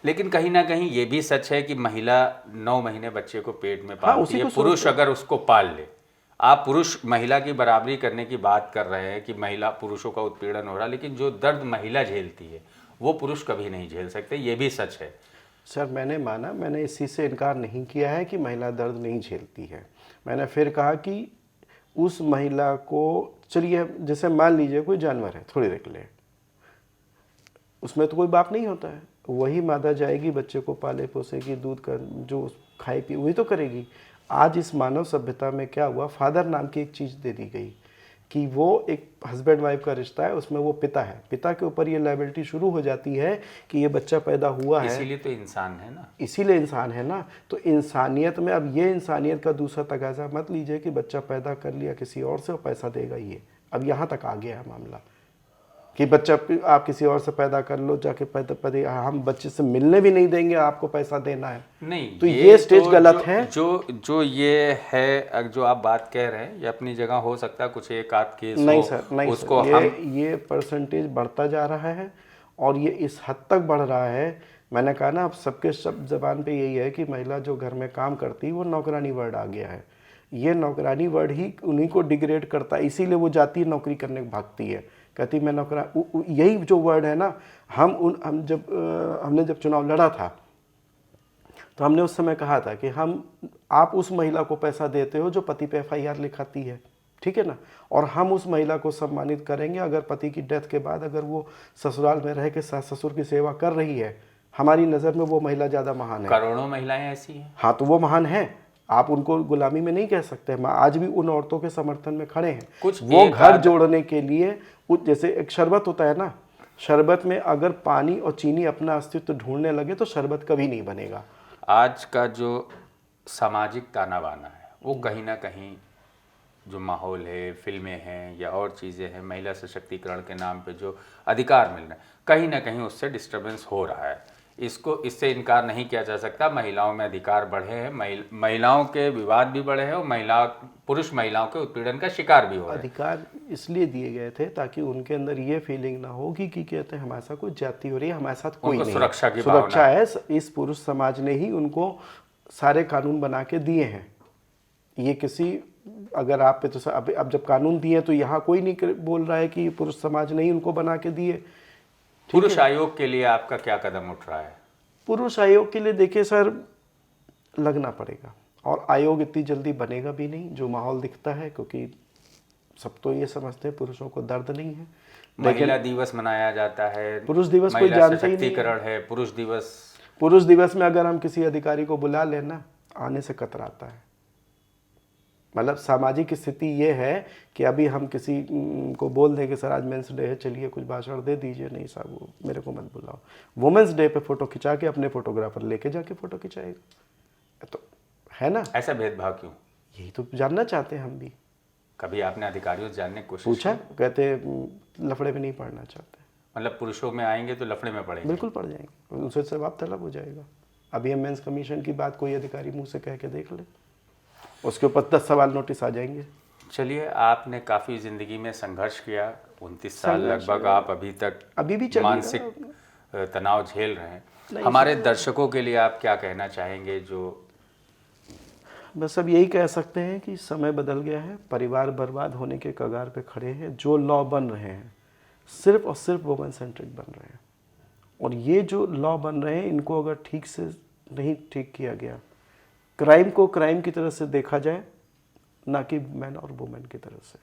लेकिन कहीं ना कहीं ये भी सच है कि महिला 9 महीने बच्चे को पेट में पालती है। पुरुष अगर उसको पाल ले, आप पुरुष महिला की बराबरी करने की बात कर रहे हैं कि महिला पुरुषों का उत्पीड़न हो रहा है, लेकिन जो दर्द महिला झेलती है वो पुरुष कभी नहीं झेल सकते, ये भी सच है। सर मैंने इस चीज़ से इनकार नहीं किया है कि महिला दर्द नहीं झेलती है। मैंने फिर कहा कि उस महिला को, चलिए जैसे मान लीजिए कोई जानवर है, थोड़ी देर के लिए, उसमें तो कोई बाप नहीं होता है, वही मादा जाएगी, बच्चे को पाले पोसेगी, दूध का जो खाए पी वही तो करेगी। आज इस मानव सभ्यता में क्या हुआ, फादर नाम की एक चीज़ दे दी गई कि वो एक हस्बैंड वाइफ का रिश्ता है, उसमें वो पिता है, पिता के ऊपर ये लायबिलिटी शुरू हो जाती है कि ये बच्चा पैदा हुआ है, इसीलिए तो इंसान है ना, इसीलिए इंसान है ना। तो इंसानियत में अब ये इंसानियत का दूसरा तकाजा मत लीजिए कि बच्चा पैदा कर लिया किसी और से और पैसा देगा ये, अब यहाँ तक आ गया है मामला कि बच्चा आप किसी और से पैदा कर लो, जाके पैदा हम बच्चे से मिलने भी नहीं देंगे, आपको पैसा देना है। नहीं, तो ये स्टेज गलत जो, है। जो ये है, जो आप बात कह रहे हैं, ये अपनी जगह हो सकता है, कुछ एक आध केस नहीं हो, सर, नहीं उसको सर, ये परसेंटेज बढ़ता जा रहा है और ये इस हद तक बढ़ रहा है। मैंने कहा ना, अब सबके सब जबान पे यही है कि महिला जो घर में काम करती है वो नौकरानी वर्ड आ गया है। ये नौकरानी वर्ड ही उन्हीं को डिग्रेड करता है, इसीलिए वो जाती है नौकरी करने भागती है, कहती मैं नौकरा, यही जो वर्ड है ना। हमने जब चुनाव लड़ा था तो हमने उस समय कहा था कि आप उस महिला को पैसा देते हो जो पति पे FIR लिखाती है, ठीक है ना, और हम उस महिला को सम्मानित करेंगे अगर पति की डेथ के बाद अगर वो ससुराल में रह के सास ससुर की सेवा कर रही है, हमारी नज़र में वो महिला ज़्यादा महान है। करोड़ों महिलाएं ऐसी हैं। हाँ, तो वो महान है, आप उनको गुलामी में नहीं कह सकते। हम आज भी उन औरतों के समर्थन में खड़े हैं, कुछ वो घर जोड़ने के लिए। जैसे एक शरबत होता है ना, शरबत में अगर पानी और चीनी अपना अस्तित्व ढूंढने लगे तो शरबत कभी नहीं बनेगा। आज का जो सामाजिक ताना बाना है वो कहीं ना कहीं, जो माहौल है, फिल्में हैं या और चीज़ें हैं, महिला सशक्तिकरण के नाम पे जो अधिकार मिल रहे हैं, कहीं ना कहीं उससे डिस्टर्बेंस हो रहा है। इससे इनकार नहीं किया जा सकता। महिलाओं में अधिकार बढ़े हैं, महिलाओं के विवाद भी बढ़े हैं और पुरुष महिलाओं के उत्पीड़न का शिकार भी हो रहे हैं। अधिकार इसलिए दिए गए थे ताकि उनके अंदर ये फीलिंग ना हो कि कहते हैं हमारे साथ कोई जाति हो रही है, हमारे साथ कोई नहीं, सुरक्षा है। इस पुरुष समाज ने ही उनको सारे कानून बना के दिए हैं। ये किसी, अगर आप पे तो अब जब कानून दिए तो यहाँ कोई नहीं बोल रहा है कि पुरुष समाज ने ही उनको बना के दिए। पुरुष आयोग के लिए आपका क्या कदम उठ रहा है? पुरुष आयोग के लिए देखिए सर, लगना पड़ेगा, और आयोग इतनी जल्दी बनेगा भी नहीं जो माहौल दिखता है, क्योंकि सब तो ये समझते हैं पुरुषों को दर्द नहीं है। महिला दिवस मनाया जाता है, पुरुष दिवस कोई जानता ही नहीं है। पुरुष दिवस में अगर हम किसी अधिकारी को बुला लेना, आने से कतराता है। मतलब सामाजिक स्थिति ये है कि अभी हम किसी को बोल दें कि सर आज मेंस डे है, चलिए कुछ भाषण दे दीजिए, नहीं साहब वो मेरे को मत बुलाओ। वुमेंस डे पे फोटो खिंचा के अपने फोटोग्राफर लेके जाके फोटो खिंचाएगा, तो है ना। ऐसा भेदभाव क्यों? यही तो जानना चाहते हैं हम भी। कभी आपने अधिकारियों से जानने की कोशिश पूछा? कहते लफड़े में नहीं पढ़ना चाहते। मतलब पुरुषों में आएंगे तो लफड़े में पड़ेंगे? बिल्कुल पड़ जाएंगे, उनसे जवाब तलब हो जाएगा। अभी हम मेंस कमीशन की बात कोई अधिकारी मुँह से कह के देख ले, उसके ऊपर 10 सवाल नोटिस आ जाएंगे। चलिए, आपने काफ़ी ज़िंदगी में संघर्ष किया, 29 साल लगभग आप अभी भी मानसिक तनाव झेल रहे हैं। हमारे दर्शकों के लिए आप क्या कहना चाहेंगे? जो बस अब यही कह सकते हैं कि समय बदल गया है, परिवार बर्बाद होने के कगार पे खड़े हैं। जो लॉ बन रहे हैं सिर्फ और सिर्फ वुमेन सेंट्रिक बन रहे हैं, और ये जो लॉ बन रहे हैं इनको अगर ठीक से नहीं ठीक किया गया, क्राइम को क्राइम की तरह से देखा जाए, ना कि मैन और वुमेन की तरह से,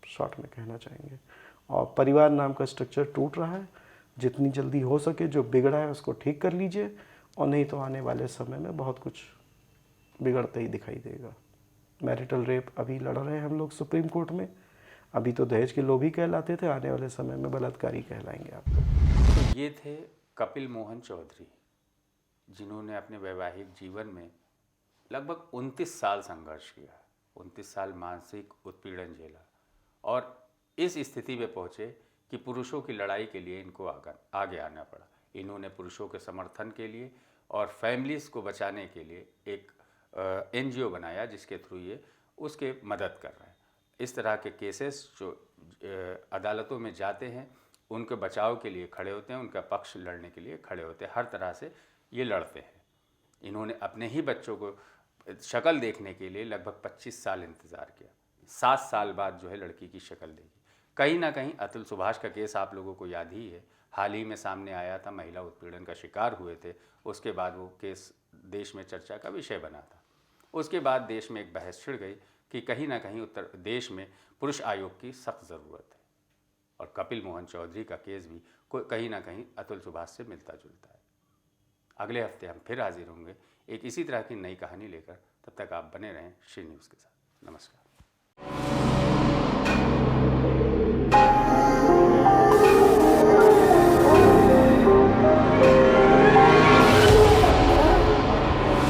शॉर्ट में कहना चाहेंगे। और परिवार नाम का स्ट्रक्चर टूट रहा है, जितनी जल्दी हो सके जो बिगड़ा है उसको ठीक कर लीजिए, और नहीं तो आने वाले समय में बहुत कुछ बिगड़ते ही दिखाई देगा। मैरिटल रेप अभी लड़ रहे हैं हम लोग सुप्रीम कोर्ट में, अभी तो दहेज के लोभी कहलाते थे, आने वाले समय में बलात्कारी कहलाएंगे आप लोग। ये थे कपिल मोहन चौधरी, जिन्होंने अपने वैवाहिक जीवन में लगभग 29 साल संघर्ष किया, 29 साल मानसिक उत्पीड़न झेला, और इस स्थिति में पहुँचे कि पुरुषों की लड़ाई के लिए इनको आगे आना पड़ा। इन्होंने पुरुषों के समर्थन के लिए और फैमिलीज़ को बचाने के लिए एक NGO बनाया, जिसके थ्रू ये उसके मदद कर रहे हैं। इस तरह के केसेस जो अदालतों में जाते हैं, उनके बचाव के लिए खड़े होते हैं, उनका पक्ष लड़ने के लिए खड़े होते हैं, हर तरह से ये लड़ते हैं। इन्होंने अपने ही बच्चों को शक्ल देखने के लिए लगभग 25 साल इंतज़ार किया। 7 साल बाद जो है लड़की की शक्ल देखी। कहीं ना कहीं अतुल सुभाष का केस आप लोगों को याद ही है, हाल ही में सामने आया था, महिला उत्पीड़न का शिकार हुए थे। उसके बाद वो केस देश में चर्चा का विषय बना था। उसके बाद देश में एक बहस छिड़ गई कि कहीं ना कहीं उत्तर प्रदेश में पुरुष आयोग की सख्त ज़रूरत है, और कपिल मोहन चौधरी का केस भी कहीं ना कहीं अतुल सुभाष से मिलता जुलता है। अगले हफ्ते हम फिर हाजिर होंगे एक इसी तरह की नई कहानी लेकर। तब तक आप बने रहें श्री न्यूज़ के साथ। नमस्कार।